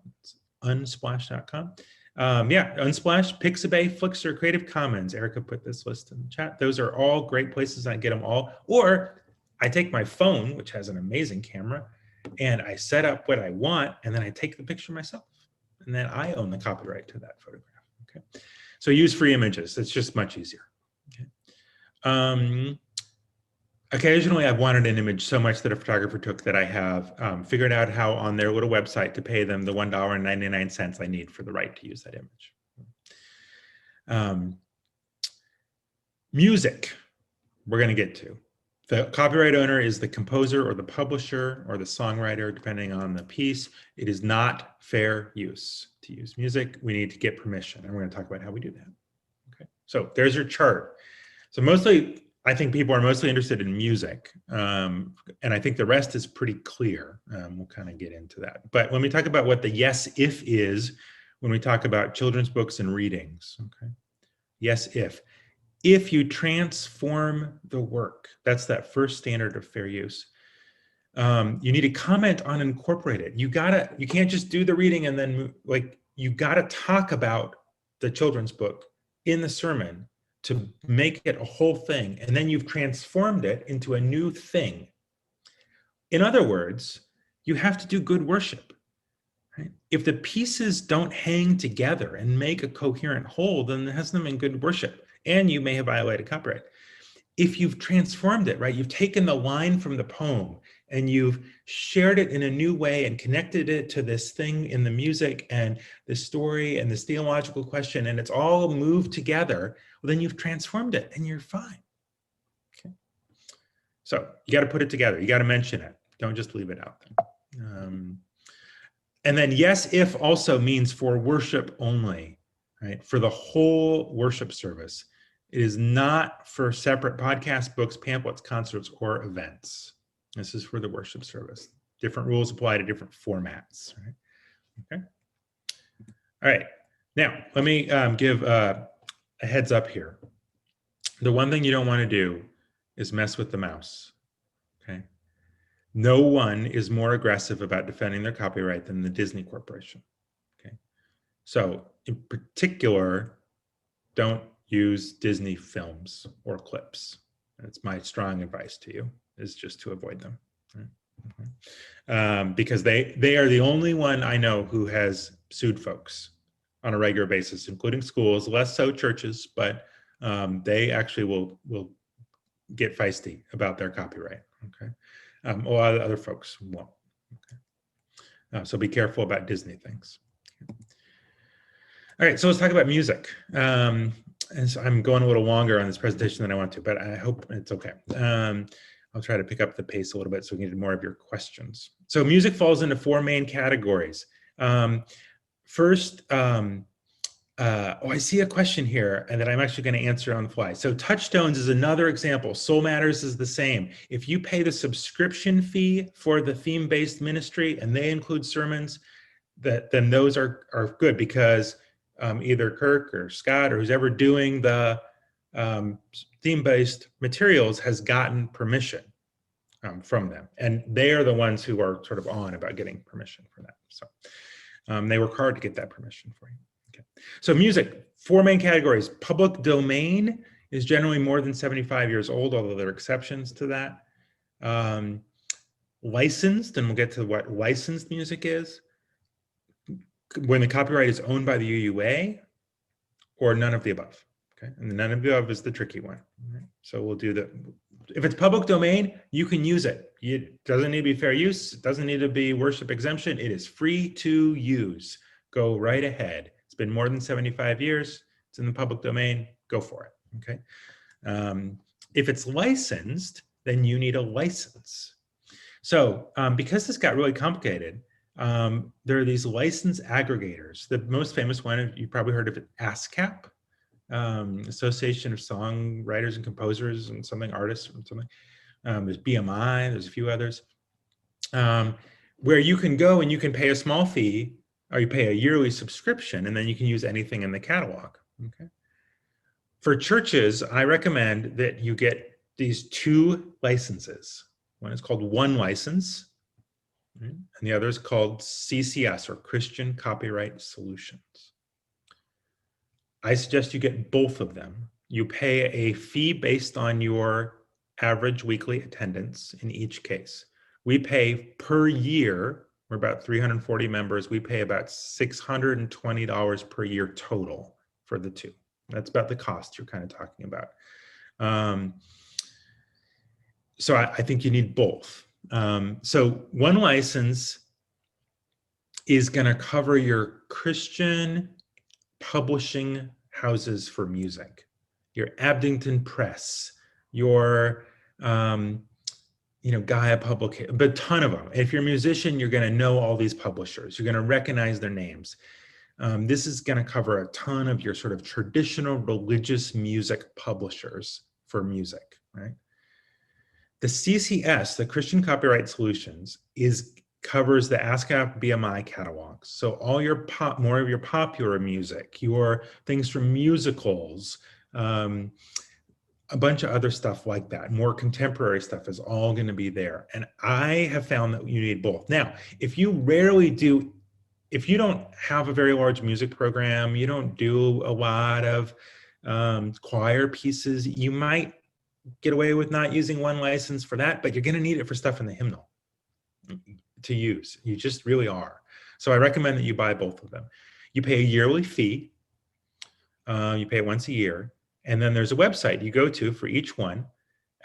Unsplash.com. Yeah, Unsplash, Pixabay, Flixer, Creative Commons. Erica put this list in the chat. Those are all great places. I get them all. Or I take my phone, which has an amazing camera, and I set up what I want, and then I take the picture myself. And then I own the copyright to that photograph, okay? So use free images. It's just much easier, okay? Occasionally I've wanted an image so much that a photographer took that I have figured out how on their little website to pay them the $1.99 I need for the right to use that image. Music, we're gonna get to. The copyright owner is the composer or the publisher or the songwriter, depending on the piece. It is not fair use to use music. We need to get permission, and we're going to talk about how we do that. Okay, so there's your chart. So mostly, I think people are mostly interested in music, and I think the rest is pretty clear. We'll kind of get into that. But when we talk about what the yes, if is, when we talk about children's books and readings, okay? Yes, if. If you transform the work, that's that first standard of fair use. You need to comment on and incorporate it. You can't just do the reading and then you gotta talk about the children's book in the sermon to make it a whole thing. And then you've transformed it into a new thing. In other words, you have to do good worship. Right? If the pieces don't hang together and make a coherent whole, then it hasn't been good worship. And you may have violated copyright. If you've transformed it, right, you've taken the line from the poem and you've shared it in a new way and connected it to this thing in the music and the story and this theological question, and it's all moved together, well, then you've transformed it and you're fine. Okay. So you got to put it together. You got to mention it. Don't just leave it out there. And then yes, if also means for worship only, right? For the whole worship service. It is not for separate podcasts, books, pamphlets, concerts, or events. This is for the worship service. Different rules apply to different formats, right? Okay. All right. Now, let me give a heads up here. The one thing you don't want to do is mess with the mouse, okay? No one is more aggressive about defending their copyright than the Disney Corporation. Okay, so in particular, don't use Disney films or clips. That's my strong advice to you, is just to avoid them. Right? Because they are the only one I know who has sued folks on a regular basis, including schools, less so churches, but they actually will get feisty about their copyright. Okay, a lot of other folks won't. Okay, so be careful about Disney things. All right, so let's talk about music. And so I'm going a little longer on this presentation than I want to, but I hope it's okay. I'll try to pick up the pace a little bit so we can get more of your questions. So music falls into four main categories. First, I see a question here and that I'm actually going to answer on the fly. So Touchstones is another example. Soul Matters is the same. If you pay the subscription fee for the theme-based ministry and they include sermons, then those are good, because either Kirk or Scott or who's ever doing the theme-based materials has gotten permission from them. And they are the ones who are sort of on about getting permission for that. So they work hard to get that permission for you. Okay. So music, four main categories. Public domain is generally more than 75 years old, although there are exceptions to that. Licensed, and we'll get to what licensed music is, when the copyright is owned by the UUA, or none of the above. Okay, and the none of the above is the tricky one. Right? So we'll do the, if it's public domain, you can use it. It doesn't need to be fair use. It doesn't need to be worship exemption. It is free to use. Go right ahead. It's been more than 75 years. It's in the public domain. Go for it. Okay. If it's licensed, then you need a license. So because this got really complicated, there are these license aggregators. The most famous one, you probably heard of it, ASCAP, Association of Songwriters and Composers and something, artists and something. There's BMI, there's a few others, where you can go and you can pay a small fee, or you pay a yearly subscription, and then you can use anything in the catalog. Okay. For churches, I recommend that you get these two licenses. One is called One License, right? And the other is called CCS, or Christian Copyright Solutions. I suggest you get both of them. You pay a fee based on your average weekly attendance in each case. We pay per year, we're about 340 members, we pay about $620 per year total for the two. That's about the cost you're kind of talking about. So I think you need both. So one license is going to cover your Christian publishing houses for music, your Abingdon Press, your Gaia Publication, but a ton of them. If you're a musician, you're going to know all these publishers. You're going to recognize their names. This is going to cover a ton of your sort of traditional religious music publishers for music, right? The CCS, the Christian Copyright Solutions, covers the ASCAP BMI catalogs. So all your more of your popular music, your things from musicals, a bunch of other stuff like that, more contemporary stuff is all going to be there. And I have found that you need both. Now, if you don't have a very large music program, you don't do a lot of choir pieces, you might get away with not using one license for that, but you're going to need it for stuff in the hymnal to use. You just really are. So I recommend that you buy both of them. You pay a yearly fee. You pay it once a year. And then there's a website you go to for each one,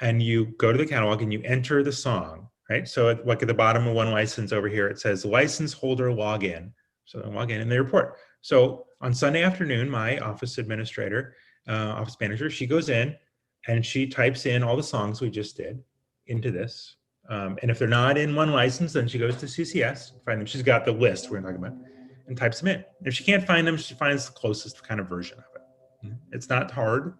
and you go to the catalog and you enter the song, right? So like at the bottom of one license over here, it says license holder login. So then log in and they report. So on Sunday afternoon, my office administrator, office manager, she goes in and she types in all the songs we just did into this. And if they're not in one license, then she goes to CCS, find them. She's got the list we're talking about, and types them in. If she can't find them, she finds the closest kind of version of it. It's not hard.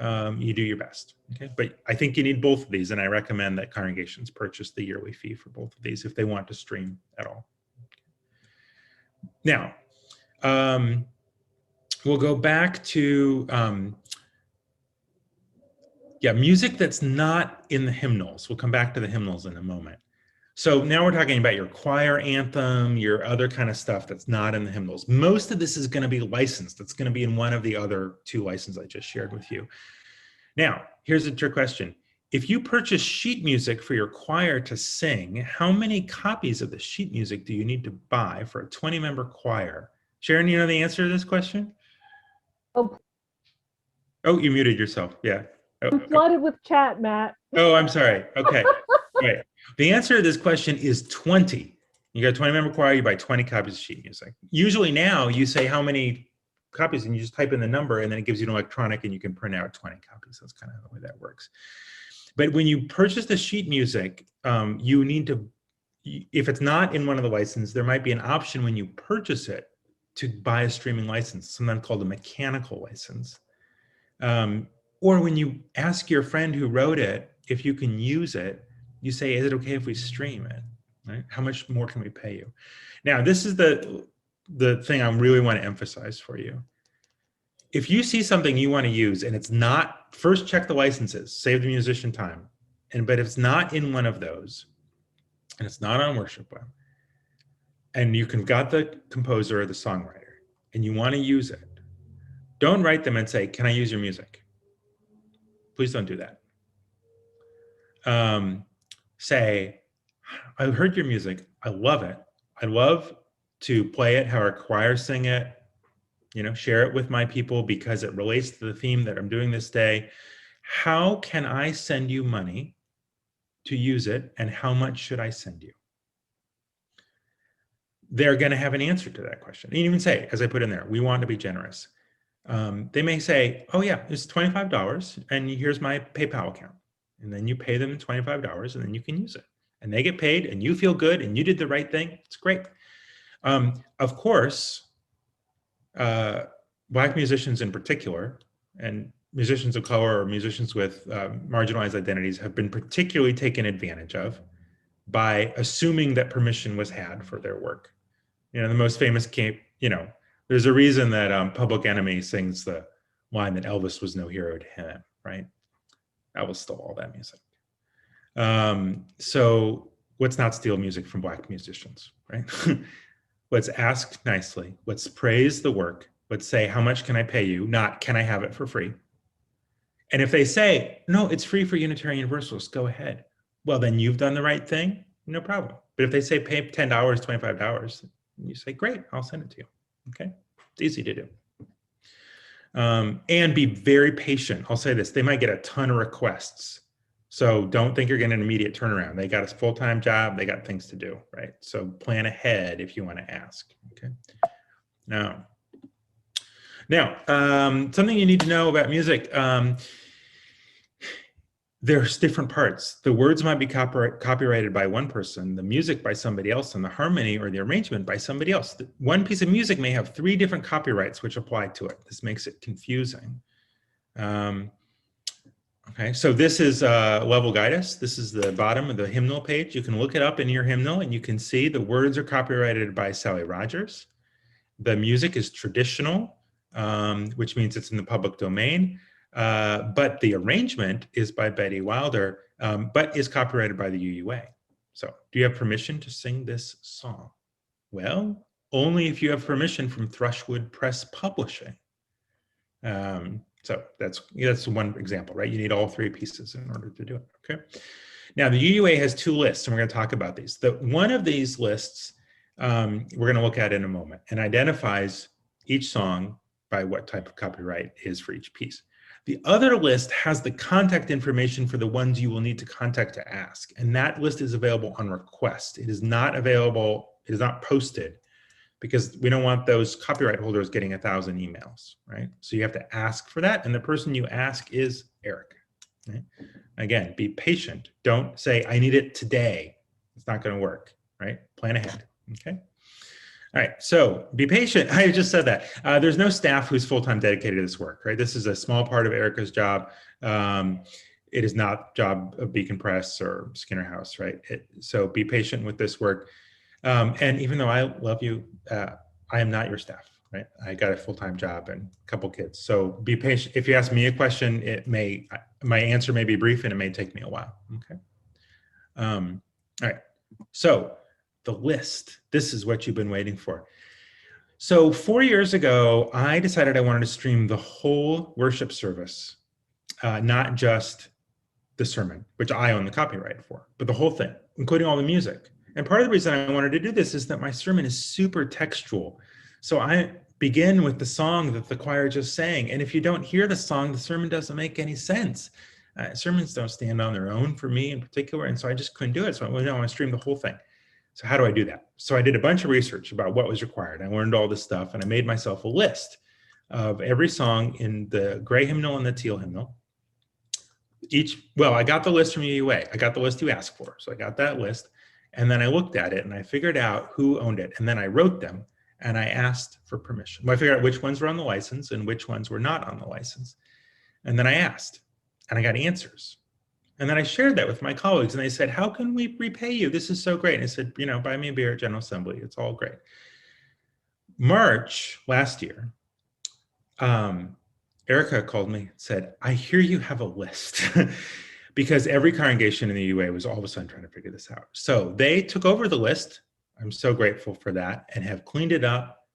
You do your best. Okay, but I think you need both of these, and I recommend that congregations purchase the yearly fee for both of these if they want to stream at all. Now, we'll go back to music that's not in the hymnals. We'll come back to the hymnals in a moment. So now we're talking about your choir anthem, your other kind of stuff that's not in the hymnals. Most of this is going to be licensed. It's going to be in one of the other 2 licenses I just shared with you. Now, here's a trick question. If you purchase sheet music for your choir to sing, how many copies of the sheet music do you need to buy for a 20-member choir? Sharon, you know the answer to this question? Oh, You muted yourself. Yeah. I'm flooded with chat, Matt. I'm sorry. Okay. Right. The answer to this question is 20. You got a 20-member choir, you buy 20 copies of sheet music. Usually now you say how many copies and you just type in the number and then it gives you an electronic and you can print out 20 copies. That's kind of the way that works. But when you purchase the sheet music, you need to, if it's not in one of the licenses, there might be an option when you purchase it to buy a streaming license, sometimes called a mechanical license. Or when you ask your friend who wrote it if you can use it, you say, is it okay if we stream it? Right? How much more can we pay you? Now, this is the thing I really want to emphasize for you. If you see something you want to use and it's not, first check the licenses, save the musician time. But if it's not in one of those, and it's not on Worship Web, and you can got the composer or the songwriter, and you want to use it, don't write them and say, can I use your music? Please don't do that. Say, I heard your music. I love it. I love to play it, how our choirs sing it, share it with my people because it relates to the theme that I'm doing this day. How can I send you money to use it, and how much should I send you? They're going to have an answer to that question. And even say, as I put in there, we want to be generous. They may say, oh yeah, it's $25 and here's my PayPal account. And then you pay them $25 and then you can use it. And they get paid and you feel good and you did the right thing. It's great. Of course, Black musicians in particular, and musicians of color or musicians with marginalized identities have been particularly taken advantage of by assuming that permission was had for their work. The most famous there's a reason that Public Enemy sings the line that Elvis was no hero to him, right? Elvis stole all that music. So let's not steal music from Black musicians, right? Let's ask nicely. Let's praise the work. Let's say, how much can I pay you? Not, can I have it for free? And if they say, no, it's free for Unitarian Universalists, go ahead. Well, then you've done the right thing, no problem. But if they say pay $10, $25, you say, great, I'll send it to you. Okay, it's easy to do. And be very patient. I'll say this, they might get a ton of requests. So don't think you're getting an immediate turnaround. They got a full-time job, they got things to do, right? So plan ahead if you want to ask, okay? Now, something you need to know about music. There's different parts. The words might be copyrighted by one person, the music by somebody else, and the harmony or the arrangement by somebody else. One piece of music may have 3 different copyrights which apply to it. This makes it confusing. Okay, so this is Level Guidus. This is the bottom of the hymnal page. You can look it up in your hymnal and you can see the words are copyrighted by Sally Rogers. The music is traditional, which means it's in the public domain. But the arrangement is by Betty Wilder, but is copyrighted by the UUA. So do you have permission to sing this song? Well, only if you have permission from Thrushwood Press Publishing. So that's one example, right? You need all 3 pieces in order to do it, okay? Now the UUA has 2 lists and we're gonna talk about these. One of these lists we're gonna look at in a moment and identifies each song by what type of copyright is for each piece. The other list has the contact information for the ones you will need to contact to ask. And that list is available on request. It is not available, it is not posted because we don't want those copyright holders getting 1,000 emails, right? So you have to ask for that. And the person you ask is Eric, right? Again, be patient. Don't say, I need it today. It's not gonna work, right? Plan ahead, okay? All right, so be patient. I just said that. There's no staff who's full-time dedicated to this work, right? This is a small part of Erica's job. It is not job of Beacon Press or Skinner House, right? So be patient with this work. And even though I love you, I am not your staff, right? I got a full-time job and a couple kids. So be patient. If you ask me a question, my answer may be brief and it may take me a while, okay? All right. So the list, this is what you've been waiting for. So 4 years ago, I decided I wanted to stream the whole worship service, not just the sermon, which I own the copyright for, but the whole thing, including all the music. And part of the reason I wanted to do this is that my sermon is super textual. So I begin with the song that the choir just sang. And if you don't hear the song, the sermon doesn't make any sense. Sermons don't stand on their own for me in particular. And so I just couldn't do it. So I went, no, I want to stream the whole thing. So how do I do that? So I did a bunch of research about what was required. I learned all this stuff and I made myself a list of every song in the gray hymnal and the teal hymnal. I got the list from UUA. I got the list you asked for. So I got that list. And then I looked at it and I figured out who owned it. And then I wrote them and I asked for permission. I figured out which ones were on the license and which ones were not on the license. And then I asked and I got answers. And then I shared that with my colleagues and they said, how can we repay you? This is so great. And I said, buy me a beer at General Assembly. It's all great. March last year, Erica called me and said, I hear you have a list because every congregation in the UUA was all of a sudden trying to figure this out. So they took over the list. I'm so grateful for that and have cleaned it up,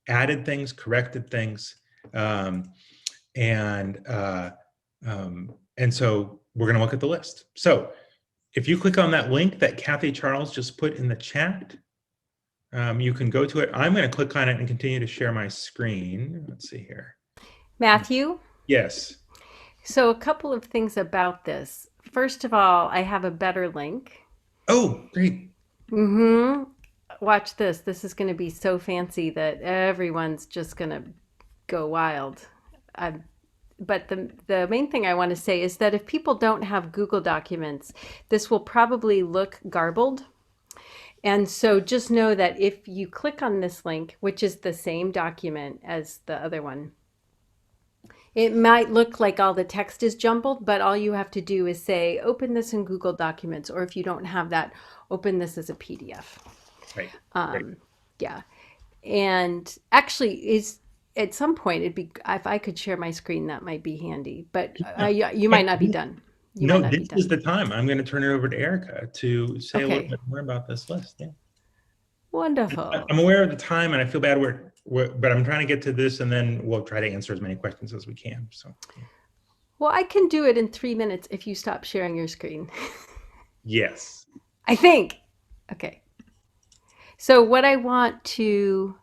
added things, corrected things. And so we're going to look at the list. So if you click on that link that Kathy Charles just put in the chat, you can go to it. I'm going to click on it and continue to share my screen. Let's see here. Matthew? Yes. So a couple of things about this. First of all, I have a better link. Oh, great. Watch this. This is going to be so fancy that everyone's just going to go wild. But the main thing I want to say is that if people don't have Google Documents, this will probably look garbled. And so just know that if you click on this link, which is the same document as the other one, it might look like all the text is jumbled, but all you have to do is say, open this in Google Documents, or if you don't have that, open this as a PDF. Right. Yeah. And actually, at some point, it'd be, if I could share my screen, that might be handy, but you might not be done. This is the time. I'm going to turn it over to Erica to say a little bit more about this list. Yeah. Wonderful. I'm aware of the time and I feel bad, but I'm trying to get to this and then we'll try to answer as many questions as we can. So. Well, I can do it in 3 minutes if you stop sharing your screen. Yes. I think. Okay. So what I want to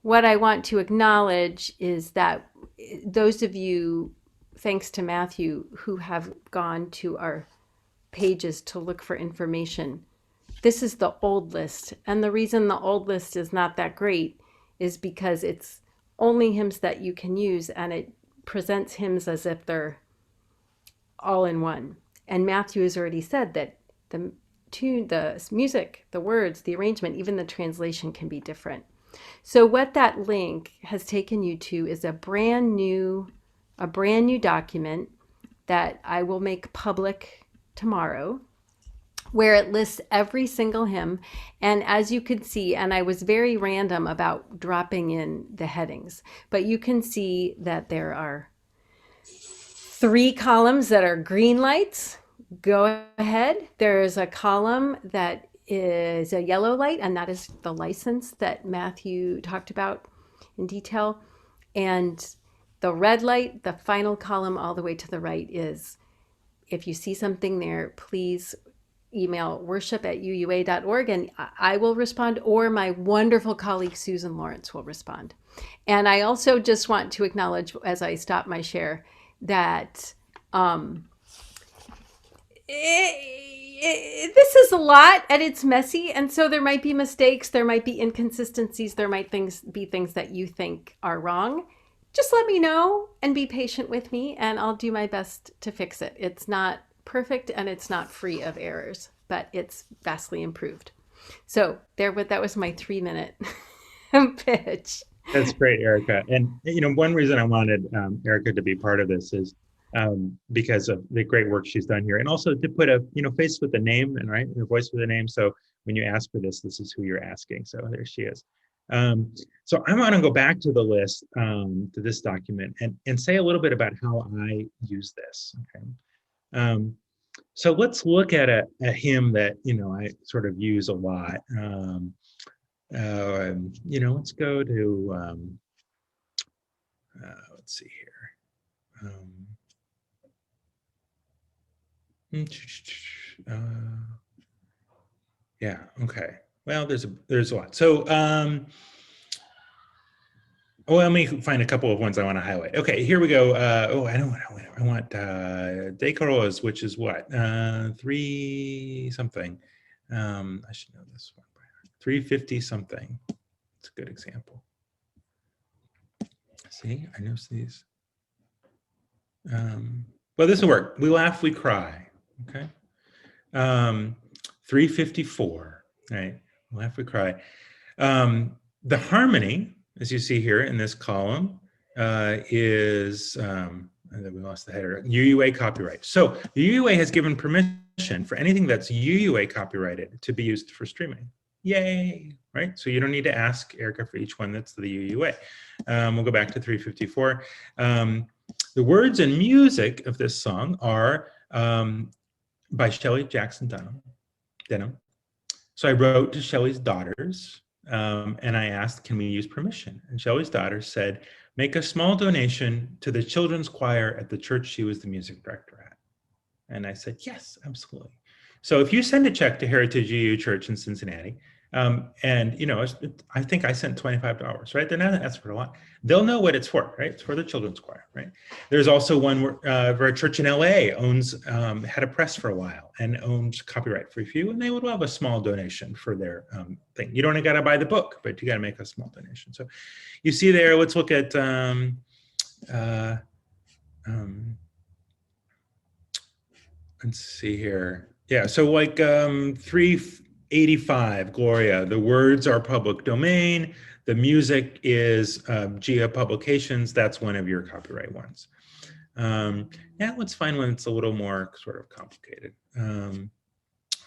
acknowledge is that those of you, thanks to Matthew, who have gone to our pages to look for information, this is the old list. And the reason the old list is not that great is because it's only hymns that you can use, and it presents hymns as if they're all in one. And Matthew has already said that the tune, the music, the words, the arrangement, even the translation can be different. So what that link has taken you to is a brand new document that I will make public tomorrow, where it lists every single hymn. And as you could see, and I was very random about dropping in the headings, but you can see that there are 3 columns that are green lights. Go ahead. There's a column that is a yellow light, and that is the license that Matthew talked about in detail. And the red light, the final column all the way to the right, is if you see something there, please email worship@uua.org and I will respond, or my wonderful colleague Susan Lawrence will respond. And I also just want to acknowledge, as I stop my share, that this is a lot and it's messy, and so there might be mistakes, there might be inconsistencies, there might be things that you think are wrong. Just let me know and be patient with me, and I'll do my best to fix it. It's not perfect and it's not free of errors, but it's vastly improved. So that was my 3-minute pitch. That's great, Erica. And one reason I wanted Erica to be part of this is because of the great work she's done here, and also to put a face with a name and a voice with a name. So when you ask for this is who you're asking. So there she is. So I'm going to go back to the list, to this document, and say a little bit about how I use this. Okay. So let's look at a hymn that, I sort of use a lot. Let's go to, let's see here. Yeah, okay. Well, there's a lot. So, let me find a couple of ones I want to highlight. Okay, here we go. I want Decoros, which is what? 3 something. I should know this one. 350 something. It's a good example. See, I know these. Well, this will work. We laugh, we cry. Okay. 354. Right. We laugh, we cry. The harmony, as you see here in this column, is, we lost the header, UUA copyright. So the UUA has given permission for anything that's UUA copyrighted to be used for streaming. Yay, right? So you don't need to ask Erica for each one that's the UUA. We'll go back to 354. The words and music of this song are by Shelley Jackson Denham. So I wrote to Shelley's daughters, and I asked, can we use permission? And Shelley's daughters said, make a small donation to the children's choir at the church she was the music director at. And I said, yes, absolutely. So if you send a check to Heritage UU Church in Cincinnati, and I think I sent $25, right? They're not asking for a lot. They'll know what it's for, right? It's for the children's choir, right? There's also one where a church in LA had a press for a while and owns copyright for a few, and they would love a small donation for their thing. You don't got to buy the book, but you got to make a small donation. So you see there, let's look at let's see here. Yeah, so like 385, Gloria, the words are public domain. The music is GIA Publications. That's one of your copyright ones. Now let's find one that's a little more sort of complicated. I'll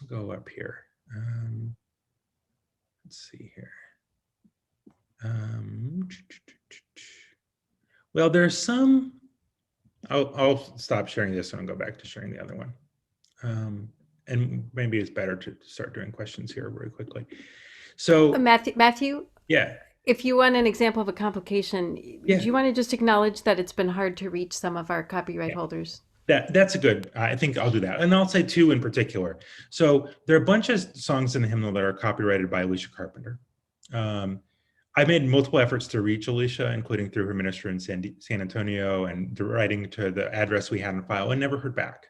go up here. Let's see here. Well, there's some, I'll stop sharing this one and go back to sharing the other one. And maybe it's better to start doing questions here very quickly. So Matthew? Yeah. If you want an example of a complication, do you want to just acknowledge that it's been hard to reach some of our copyright holders? That's a good, I think I'll do that. And I'll say 2 in particular. So there are a bunch of songs in the hymnal that are copyrighted by Alicia Carpenter. I made multiple efforts to reach Alicia, including through her minister in San Antonio and writing to the address we had on file, and never heard back.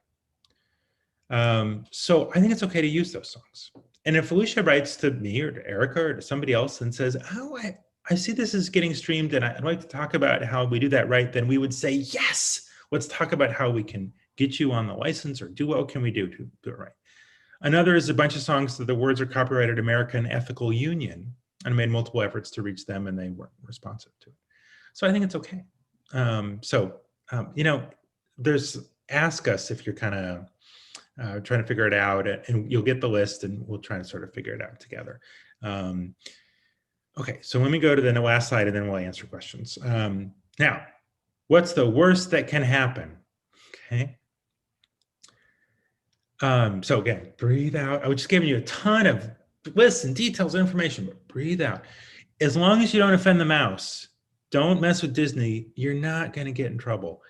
So I think it's okay to use those songs. And if Alicia writes to me or to Erica or to somebody else and says, oh, I see this is getting streamed and I'd like to talk about how we do that right, then we would say, yes, let's talk about how we can get you on the license, or what can we do to do it right. Another is a bunch of songs that the words are copyrighted American Ethical Union, and I made multiple efforts to reach them and they weren't responsive to it. So I think it's okay. Ask us if you're kind of trying to figure it out, and you'll get the list and we'll try to sort of figure it out together. Okay, so let me go to the last slide and then we'll answer questions. Now, what's the worst that can happen? Okay. So again, breathe out. I was just giving you a ton of lists and details and information, but breathe out. As long as you don't offend the mouse, don't mess with Disney, you're not going to get in trouble.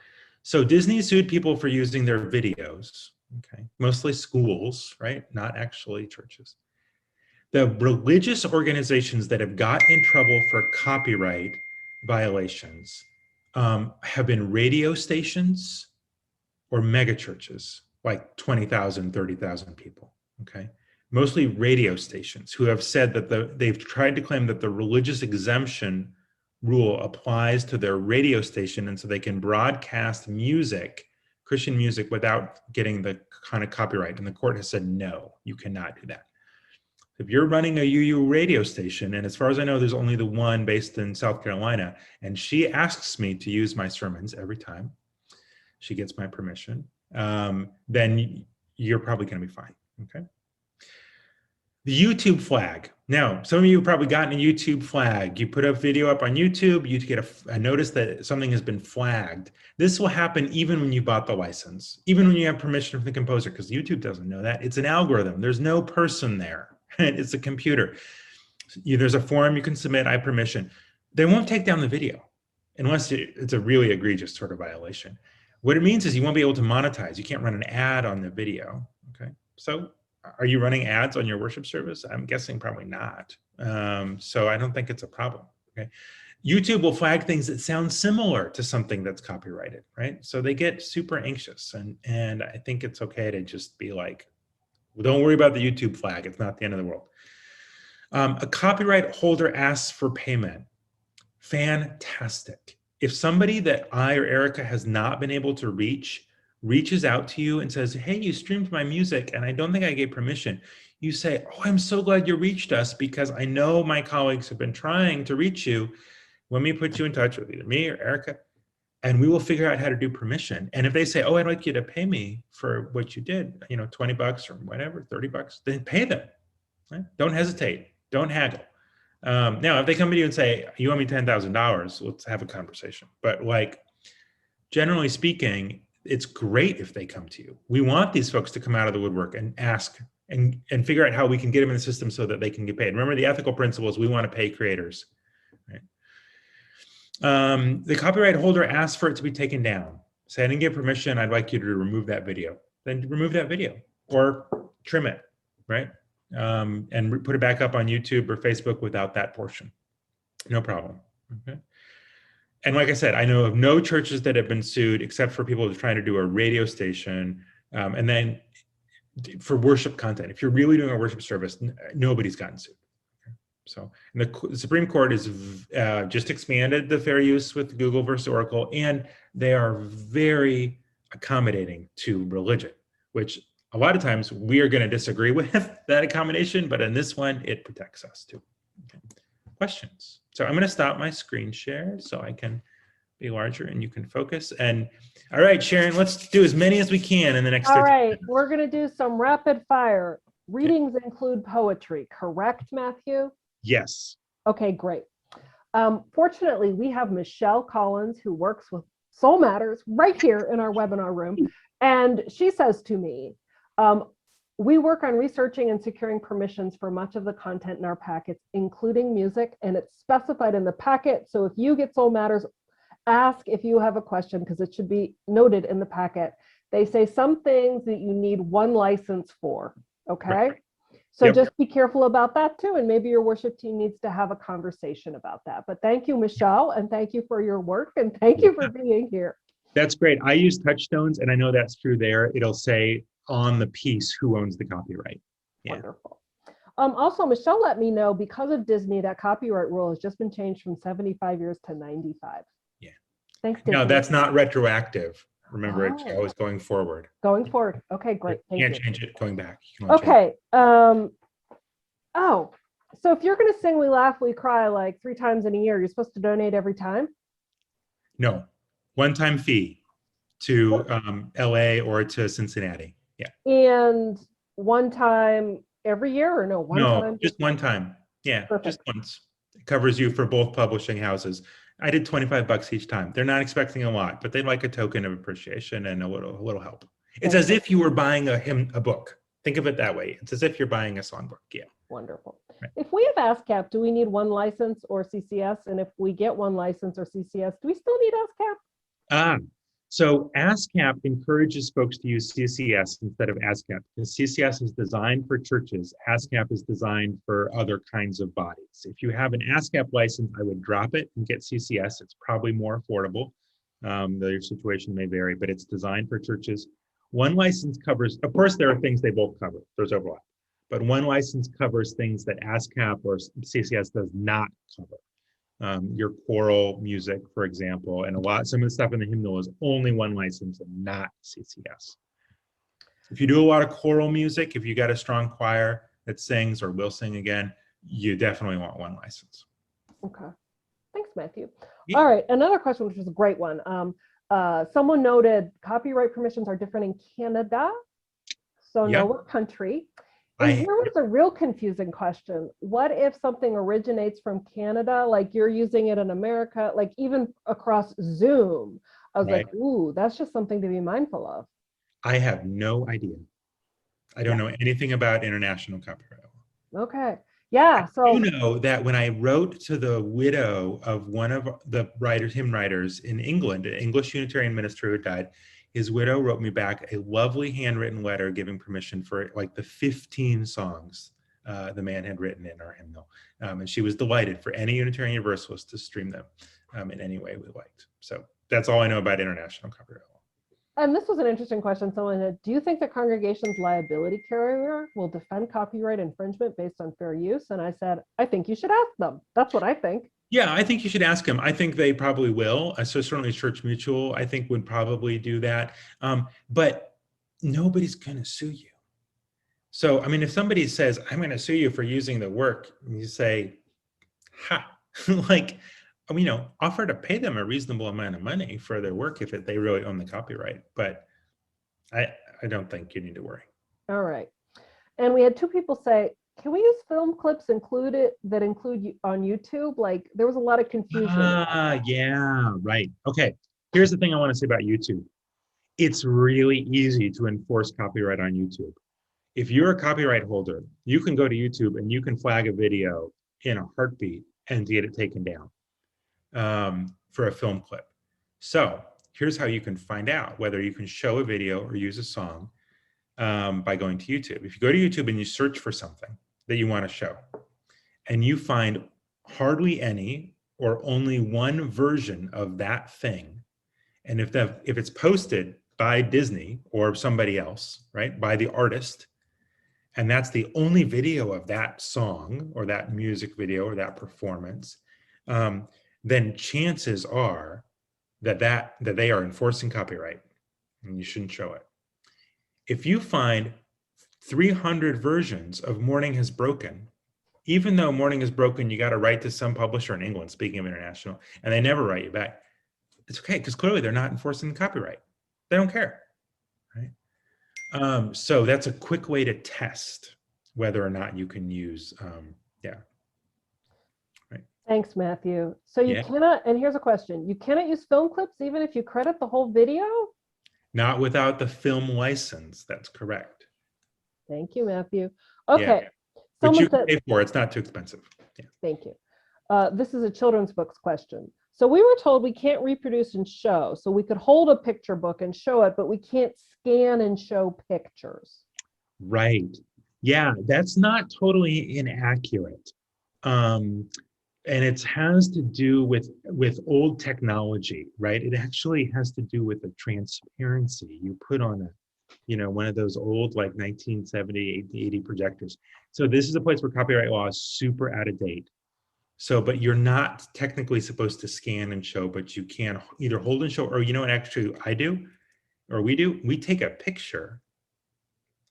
So Disney sued people for using their videos. Okay, mostly schools, right? Not actually churches. The religious organizations that have got in trouble for copyright violations have been radio stations or mega churches, like 20,000, 30,000 people, okay? Mostly radio stations who have said that they've tried to claim that the religious exemption rule applies to their radio station, and so they can broadcast music, Christian music, without getting the kind of copyright. And the court has said, no, you cannot do that. If you're running a UU radio station, and as far as I know, there's only the one based in South Carolina, and she asks me to use my sermons every time she gets my permission, then you're probably going to be fine, okay? The YouTube flag. Now, some of you have probably gotten a YouTube flag. You put a video up on YouTube, you get a notice that something has been flagged. This will happen even when you bought the license, even when you have permission from the composer, because YouTube doesn't know that. It's an algorithm. There's no person there. It's a computer. There's a form you can submit, I have permission. They won't take down the video unless it's a really egregious sort of violation. What it means is you won't be able to monetize. You can't run an ad on the video, okay? So are you running ads on your worship service? I'm guessing probably not. So I don't think it's a problem, okay? YouTube will flag things that sound similar to something that's copyrighted, right? So they get super anxious, and I think it's okay to just be like, well, don't worry about the YouTube flag. It's not the end of the world. A copyright holder asks for payment. Fantastic. If somebody that I or Erica has not been able to reach reaches out to you and says, hey, you streamed my music and I don't think I gave permission, you say, oh, I'm so glad you reached us because I know my colleagues have been trying to reach you. Let me put you in touch with either me or Erica, and we will figure out how to do permission. And if they say, oh, I'd like you to pay me for what you did, you know, 20 bucks or whatever, 30 bucks, then pay them. Right? Don't hesitate. Don't haggle. Now, if they come to you and say, you owe me $10,000, let's have a conversation. But like, generally speaking, it's great if they come to you. We want these folks to come out of the woodwork and ask and figure out how we can get them in the system so that they can get paid. Remember, the ethical principle is we want to pay creators. Right? The copyright holder asks for it to be taken down. Say, I didn't get permission. I'd like you to remove that video. Then remove that video or trim it, right? And put it back up on YouTube or Facebook without that portion. No problem. Okay. And like I said, I know of no churches that have been sued except for people trying to do a radio station. And then for worship content, if you're really doing a worship service, nobody's gotten sued. Okay. So the Supreme Court has just expanded the fair use with Google versus Oracle, and they are very accommodating to religion, which a lot of times we are going to disagree with that accommodation, but in this one, it protects us too. Okay. Questions? So I'm going to stop my screen share so I can be larger and you can focus. And all right, Sharon, let's do as many as we can in the next 30 All right, minutes. we're going to do some rapid fire. Readings include poetry, correct, Matthew? Yes. Okay, great. Fortunately, we have Michelle Collins, who works with Soul Matters right here in our webinar room. And she says to me, we work on researching and securing permissions for much of the content in our packets, including music, and it's specified in the packet. So if you get Soul Matters, ask if you have a question, because it should be noted in the packet. They say some things that you need one license for, okay? Right. So just be careful about that too, and maybe your worship team needs to have a conversation about that. But thank you, Michelle, and thank you for your work, and thank you for being here. That's great. I use touchstones, and I know that's true there. It'll say on the piece who owns the copyright. Yeah. Wonderful. Also, Michelle let me know, because of Disney, that copyright rule has just been changed from 75 years to 95. Yeah. Thanks, Disney. No, that's not retroactive. Remember, it's always going forward. Going forward. Okay, great. You can't change it going back. Okay. Oh, so if you're going to sing We Laugh, We Cry like 3 times in a year, you're supposed to donate every time? No. One-time fee to LA or to Cincinnati. Yeah. And one time every year, or no? One time? Just one time. Yeah, Perfect. Just once. It covers you for both publishing houses. I did 25 bucks each time. They're not expecting a lot, but they'd like a token of appreciation and a little help. It's as if you were buying a book. Think of it that way. It's as if you're buying a songbook. Yeah. Wonderful. Right. If we have ASCAP, do we need one license or CCS? And if we get one license or CCS, do we still need ASCAP? So ASCAP encourages folks to use CCS instead of ASCAP, because CCS is designed for churches. ASCAP is designed for other kinds of bodies. If you have an ASCAP license, I would drop it and get CCS. It's probably more affordable. Your situation may vary, but it's designed for churches. One license covers, of course, there are things they both cover. There's overlap. But one license covers things that ASCAP or CCS does not cover. Your choral music, for example, and some of the stuff in the hymnal is only one license and not CCS. If you do a lot of choral music, if you got a strong choir that sings or will sing again, you definitely want one license. Okay. Thanks, Matthew. Yeah. All right. Another question, which was a great one. Someone noted copyright permissions are different in Canada. So know what country. And here was a real confusing question. What if something originates from Canada, like you're using it in America, like even across Zoom? I was Right. like, ooh, that's just something to be mindful of. I have no idea. I don't know anything about international copyright law. Okay. Yeah. You know that when I wrote to the widow of one of the hymn writers in England, an English Unitarian minister who died, his widow wrote me back a lovely handwritten letter giving permission for like the 15 songs the man had written in our hymnal. And she was delighted for any Unitarian Universalist to stream them in any way we liked. So that's all I know about international copyright law. And this was an interesting question. Someone said, do you think the congregation's liability carrier will defend copyright infringement based on fair use? And I said, I think you should ask them. That's what I think. Yeah, I think you should ask them. I think they probably will. So certainly Church Mutual, I think, would probably do that. But nobody's going to sue you. So, I mean, if somebody says, I'm going to sue you for using the work, you say, ha, like, you know, offer to pay them a reasonable amount of money for their work if they really own the copyright. But I don't think you need to worry. All right. And we had two people say, can we use film clips that include on YouTube? Like there was a lot of confusion. Yeah, right. Okay. Here's the thing I want to say about YouTube. It's really easy to enforce copyright on YouTube. If you're a copyright holder, you can go to YouTube and you can flag a video in a heartbeat and get it taken down for a film clip. So here's how you can find out whether you can show a video or use a song by going to YouTube. If you go to YouTube and you search for something that you want to show, and you find hardly any or only one version of that thing, and if it's posted by Disney or somebody else, right, by the artist, and that's the only video of that song or that music video or that performance, then chances are that they are enforcing copyright and you shouldn't show it. If you find 300 versions of Morning Has Broken, even though Morning Has Broken, you got to write to some publisher in England, speaking of international, and they never write you back, it's okay, because clearly they're not enforcing the copyright. They don't care, right? So that's a quick way to test whether or not you can use, right. Thanks, Matthew. So you cannot, and here's a question, you cannot use film clips even if you credit the whole video? Not without the film license, that's correct. Thank you, Matthew. Okay. Which you can pay for, it's not too expensive. Yeah. Thank you. This is a children's books question. So we were told we can't reproduce and show. So we could hold a picture book and show it, but we can't scan and show pictures. Right. Yeah, that's not totally inaccurate. And it has to do with old technology, right? It actually has to do with the transparency you put on one of those old like 1970, 80 projectors. So this is a place where copyright law is super out of date. So, but you're not technically supposed to scan and show, but you can either hold and show, or you know what actually I do, or we do, we take a picture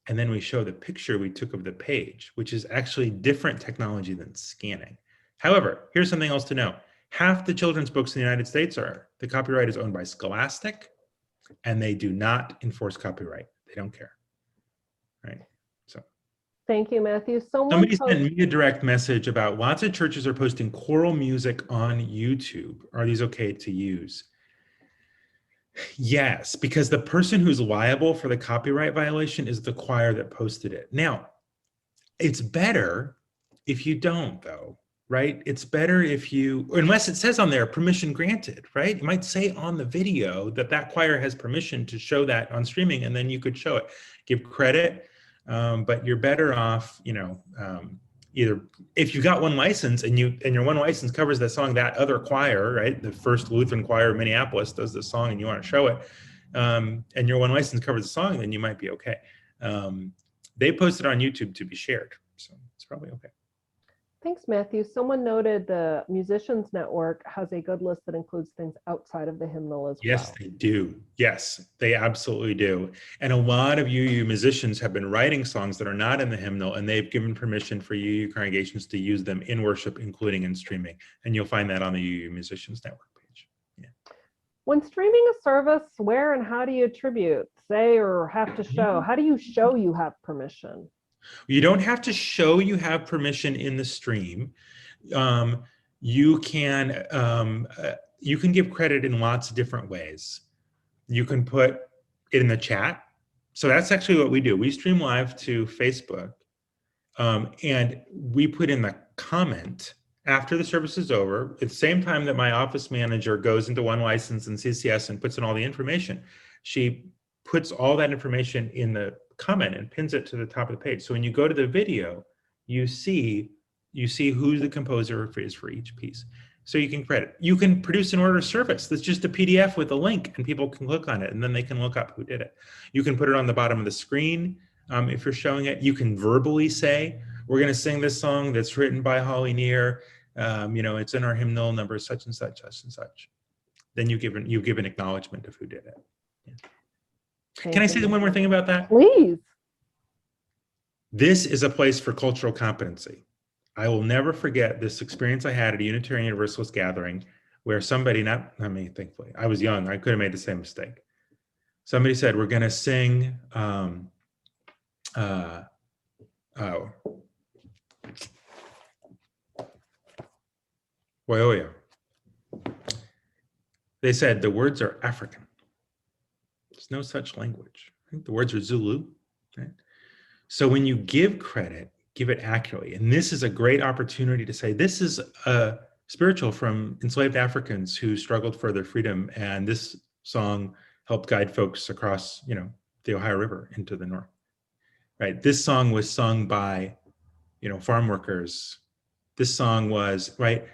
and then we show the picture we took of the page, which is actually different technology than scanning. However, here's something else to know. Half the children's books in the United States the copyright is owned by Scholastic, and they do not enforce copyright. They don't care, right? So. Thank you, Matthew. Somebody sent me a direct message about lots of churches are posting choral music on YouTube. Are these okay to use? Yes, because the person who's liable for the copyright violation is the choir that posted it. Now, it's better if you don't, though, right? It's better if unless it says on there, permission granted, right? It might say on the video that choir has permission to show that on streaming, and then you could show it. Give credit. But you're better off, either if you got one license and your one license covers the song, that other choir, right? The First Lutheran Choir of Minneapolis does the song and you want to show it, and your one license covers the song, then you might be okay. They post it on YouTube to be shared, so it's probably okay. Thanks, Matthew. Someone noted the Musicians Network has a good list that includes things outside of the hymnal as well. Yes, they do. Yes, they absolutely do. And a lot of UU musicians have been writing songs that are not in the hymnal, and they've given permission for UU congregations to use them in worship, including in streaming. And you'll find that on the UU Musicians Network page. Yeah. When streaming a service, where and how do you attribute, say, or have to show? How do you show you have permission? You don't have to show you have permission in the stream. You can give credit in lots of different ways. You can put it in the chat. So that's actually what we do. We stream live to Facebook, and we put in the comment after the service is over, at the same time that my office manager goes into One License and CCS and puts in all the information. She puts all that information in the comment and pins it to the top of the page. So when you go to the video, you see who the composer is for each piece. So you can credit. You can produce an order of service that's just a PDF with a link, and people can click on it, and then they can look up who did it. You can put it on the bottom of the screen if you're showing it. You can verbally say, we're going to sing this song that's written by Holly Near. It's in our hymnal number such and such, such and such. Then you give an acknowledgement of who did it. Yeah. Can I say one more thing about that? Please. This is a place for cultural competency. I will never forget this experience I had at a Unitarian Universalist gathering where somebody, not me, thankfully, I was young, I could have made the same mistake. Somebody said, we're going to sing, Woyoyo. They said the words are African. There's no such language. I think the words are Zulu, right? So when you give credit, give it accurately. And this is a great opportunity to say, this is a spiritual from enslaved Africans who struggled for their freedom. And this song helped guide folks across, the Ohio River into the north, right? This song was sung by, farm workers. This song was, right?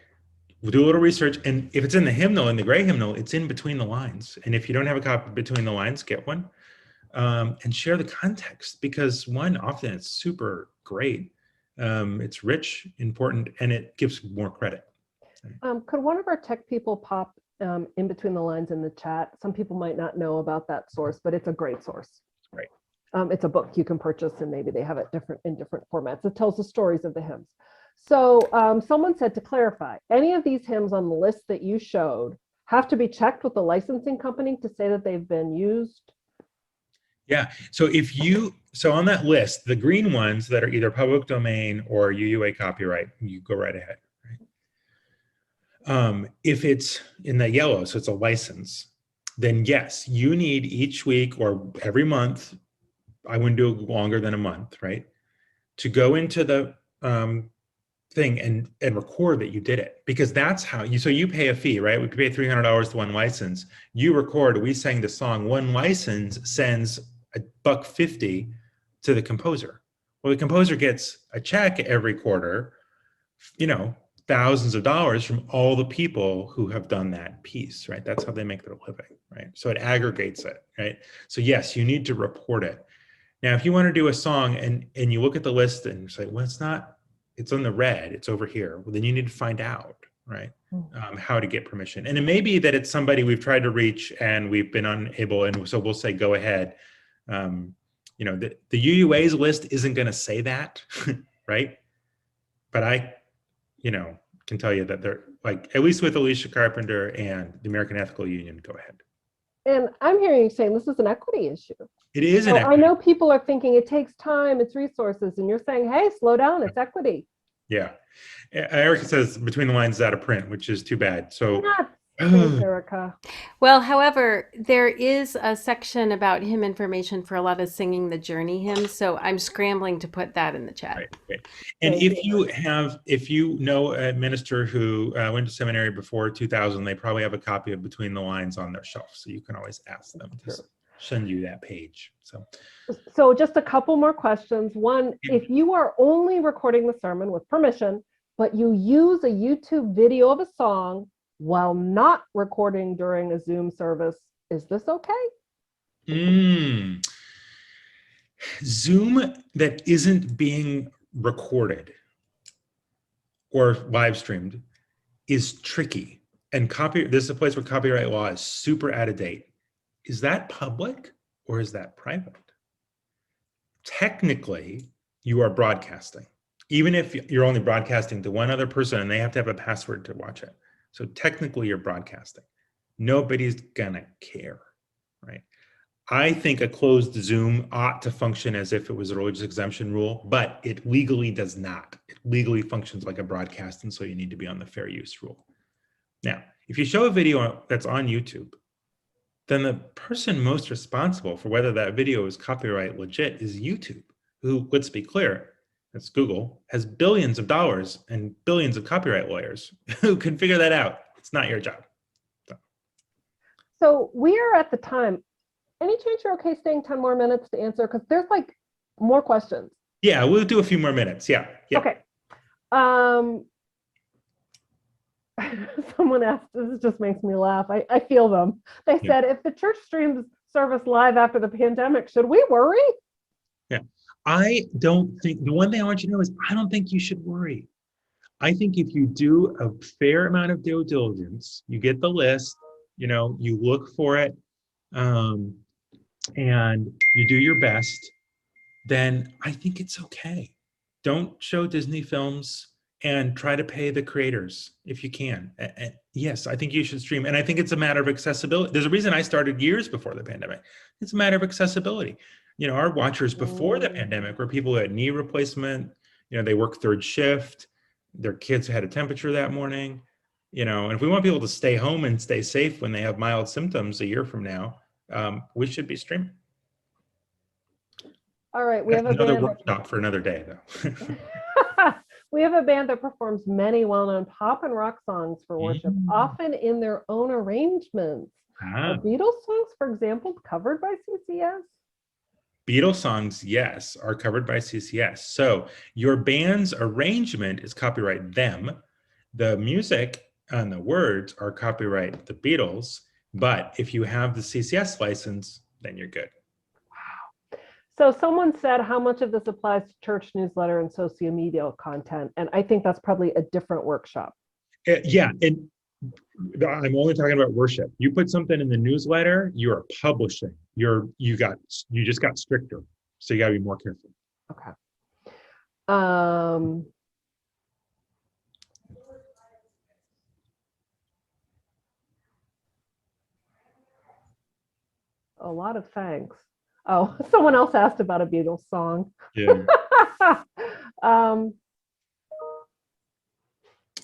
We'll do a little research. And if it's in the hymnal, in the gray hymnal, it's in between the lines. And if you don't have a copy between the lines, get one. And share the context, because often it's super great. It's rich, important, and it gives more credit. Could one of our tech people pop in between the lines in the chat? Some people might not know about that source, but it's a great source. Right. It's a book you can purchase, and maybe they have it in different formats. It tells the stories of the hymns. So someone said, to clarify, any of these hymns on the list that you showed have to be checked with the licensing company to say that they've been used? Yeah, so on that list, the green ones that are either public domain or UUA copyright, you go right ahead, right? If it's in the yellow, so it's a license, then yes, you need each week or every month, I wouldn't do it longer than a month, right? To go into the thing and record that you did it, because that's how so you pay a fee, right? We pay $300 to one license. You record, we sang the song, one license sends $1.50 to the composer. Well, the composer gets a check every quarter, thousands of dollars from all the people who have done that piece, right? That's how they make their living, right? So it aggregates it, right? So yes, you need to report it. Now, if you want to do a song and you look at the list and you say, well, it's on the red, it's over here. Well, then you need to find out, right? How to get permission. And it may be that it's somebody we've tried to reach and we've been unable, and so we'll say, go ahead. The UUA's list isn't going to say that, right? But I, can tell you that they're at least with Alicia Carpenter and the American Ethical Union, go ahead. And I'm hearing you saying this is an equity issue. It is an equity. I know people are thinking it takes time, it's resources, and you're saying, hey, slow down, it's equity. Yeah. Erica says between the lines is out of print, which is too bad. So Thanks, Erica. Well, however, there is a section about hymn information for a lot of singing the Journey hymns, so I'm scrambling to put that in the chat. Right. And if you know a minister who went to seminary before 2000, they probably have a copy of Between the Lines on their shelf, so you can always ask them to send you that page. So just a couple more questions. One, if you are only recording the sermon with permission, but you use a YouTube video of a song while not recording during a Zoom service, is this okay? Zoom that isn't being recorded or live streamed is tricky. And this is a place where copyright law is super out of date. Is that public or is that private? Technically, you are broadcasting, even if you're only broadcasting to one other person and they have to have a password to watch it. So technically you're broadcasting. Nobody's gonna care, right? I think a closed Zoom ought to function as if it was a religious exemption rule, but it legally does not. It legally functions like a broadcast, and so you need to be on the fair use rule. Now, if you show a video that's on YouTube, then the person most responsible for whether that video is copyright legit is YouTube, who, let's be clear, that's Google, has billions of dollars and billions of copyright lawyers who can figure that out. It's not your job. So we are at the time. Any chance you're okay staying 10 more minutes to answer? Because there's like more questions. Yeah, we'll do a few more minutes. Yeah. Okay. Someone asked, this just makes me laugh. I feel them. They said, if the church streams service live after the pandemic, should we worry? Yeah. I don't think, the one thing I want you to know is I don't think you should worry. I think if you do a fair amount of due diligence, you get the list, you look for it, and you do your best, then I think it's okay. Don't show Disney films and try to pay the creators if you can. And yes, I think you should stream. And I think it's a matter of accessibility. There's a reason I started years before the pandemic. It's a matter of accessibility. Our watchers before the pandemic were people who had knee replacement, they work third shift, their kids had a temperature that morning, and if we want people to stay home and stay safe when they have mild symptoms a year from now, we should be streaming. All right, we have another workshop for another day, though. We have a band that performs many well-known pop and rock songs for worship, often in their own arrangements. Are Beatles songs, for example, covered by CCS? Beatles songs, yes, are covered by CCS. So your band's arrangement is copyright them. The music and the words are copyright the Beatles. But if you have the CCS license, then you're good. Wow. So someone said, how much of this applies to church newsletter and social media content? And I think that's probably a different workshop. Yeah, and I'm only talking about worship. You put something in the newsletter, you are publishing. You just got stricter. So you got to be more careful. Okay. A lot of thanks. Oh, someone else asked about a Beatles song. Yeah.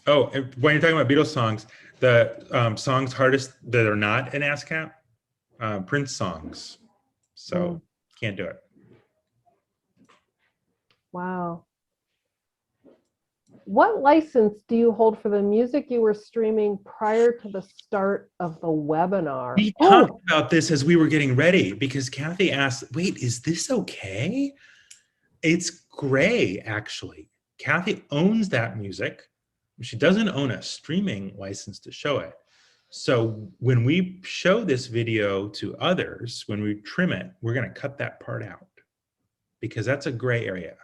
Oh, when you're talking about Beatles songs, the songs hardest that are not in ASCAP, Prince songs. So can't do it. Wow. What license do you hold for the music you were streaming prior to the start of the webinar? We talked about this as we were getting ready because Kathy asked, wait, is this okay? It's gray, actually. Kathy owns that music. She doesn't own a streaming license to show it. So when we show this video to others, when we trim it, we're going to cut that part out because that's a gray area.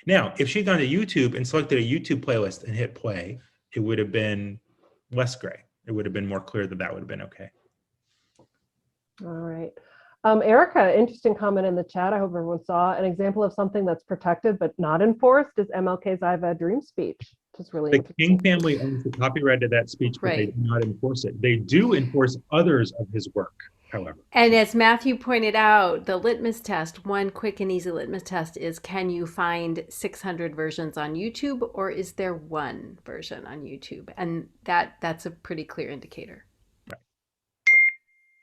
Now, if she'd gone to YouTube and selected a YouTube playlist and hit play, it would have been less gray. It would have been more clear that that would have been okay. All right. Erica, interesting comment in the chat. I hope everyone saw an example of something that's protected but not enforced is MLK's I've a Dream speech, which is really interesting. The King family owns the copyright to that speech, but they do not enforce it. They do enforce others of his work, however. And as Matthew pointed out, the litmus test, one quick and easy litmus test is, can you find 600 versions on YouTube, or is there one version on YouTube? And that's a pretty clear indicator.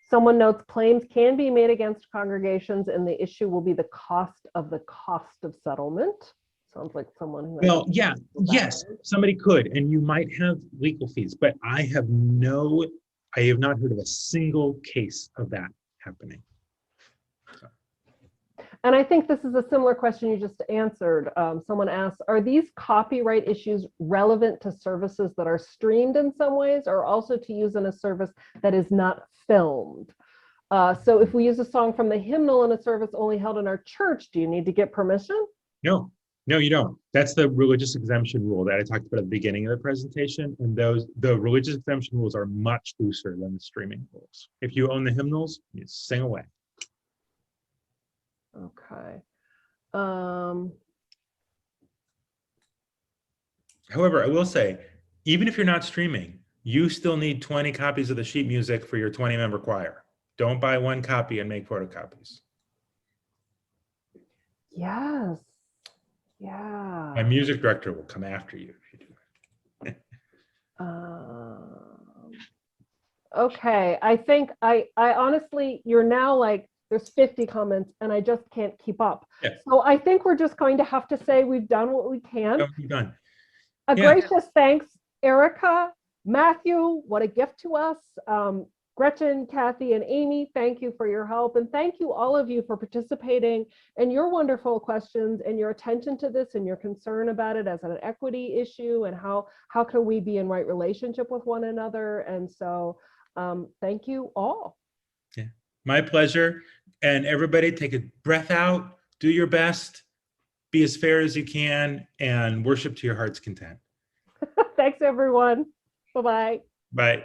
Someone notes claims can be made against congregations and the issue will be the cost of settlement. Sounds like someone who... Well, yeah, yes, somebody could, and you might have legal fees, but I have not heard of a single case of that happening. So. And I think this is a similar question you just answered. Someone asked, are these copyright issues relevant to services that are streamed in some ways or also to use in a service that is not filmed? So if we use a song from the hymnal in a service only held in our church, do you need to get permission? No, you don't. That's the religious exemption rule that I talked about at the beginning of the presentation. And the religious exemption rules are much looser than the streaming rules. If you own the hymnals, you sing away. Okay. However, I will say, even if you're not streaming, you still need 20 copies of the sheet music for your 20-member choir. Don't buy one copy and make photocopies. Yes. Yeah. My music director will come after you if you do. Okay, I think I honestly, you're now like, there's 50 comments and I just can't keep up. Yeah. So I think we're just going to have to say we've done what we can. Don't be done. A Yeah. gracious thanks, Erica, Matthew, what a gift to us. Gretchen, Kathy, and Amy, thank you for your help. And thank you all of you for participating and your wonderful questions and your attention to this and your concern about it as an equity issue and how can we be in right relationship with one another. And so thank you all. Yeah, my pleasure. And everybody take a breath out, do your best, be as fair as you can, and worship to your heart's content. Thanks, everyone. Bye-bye. Bye.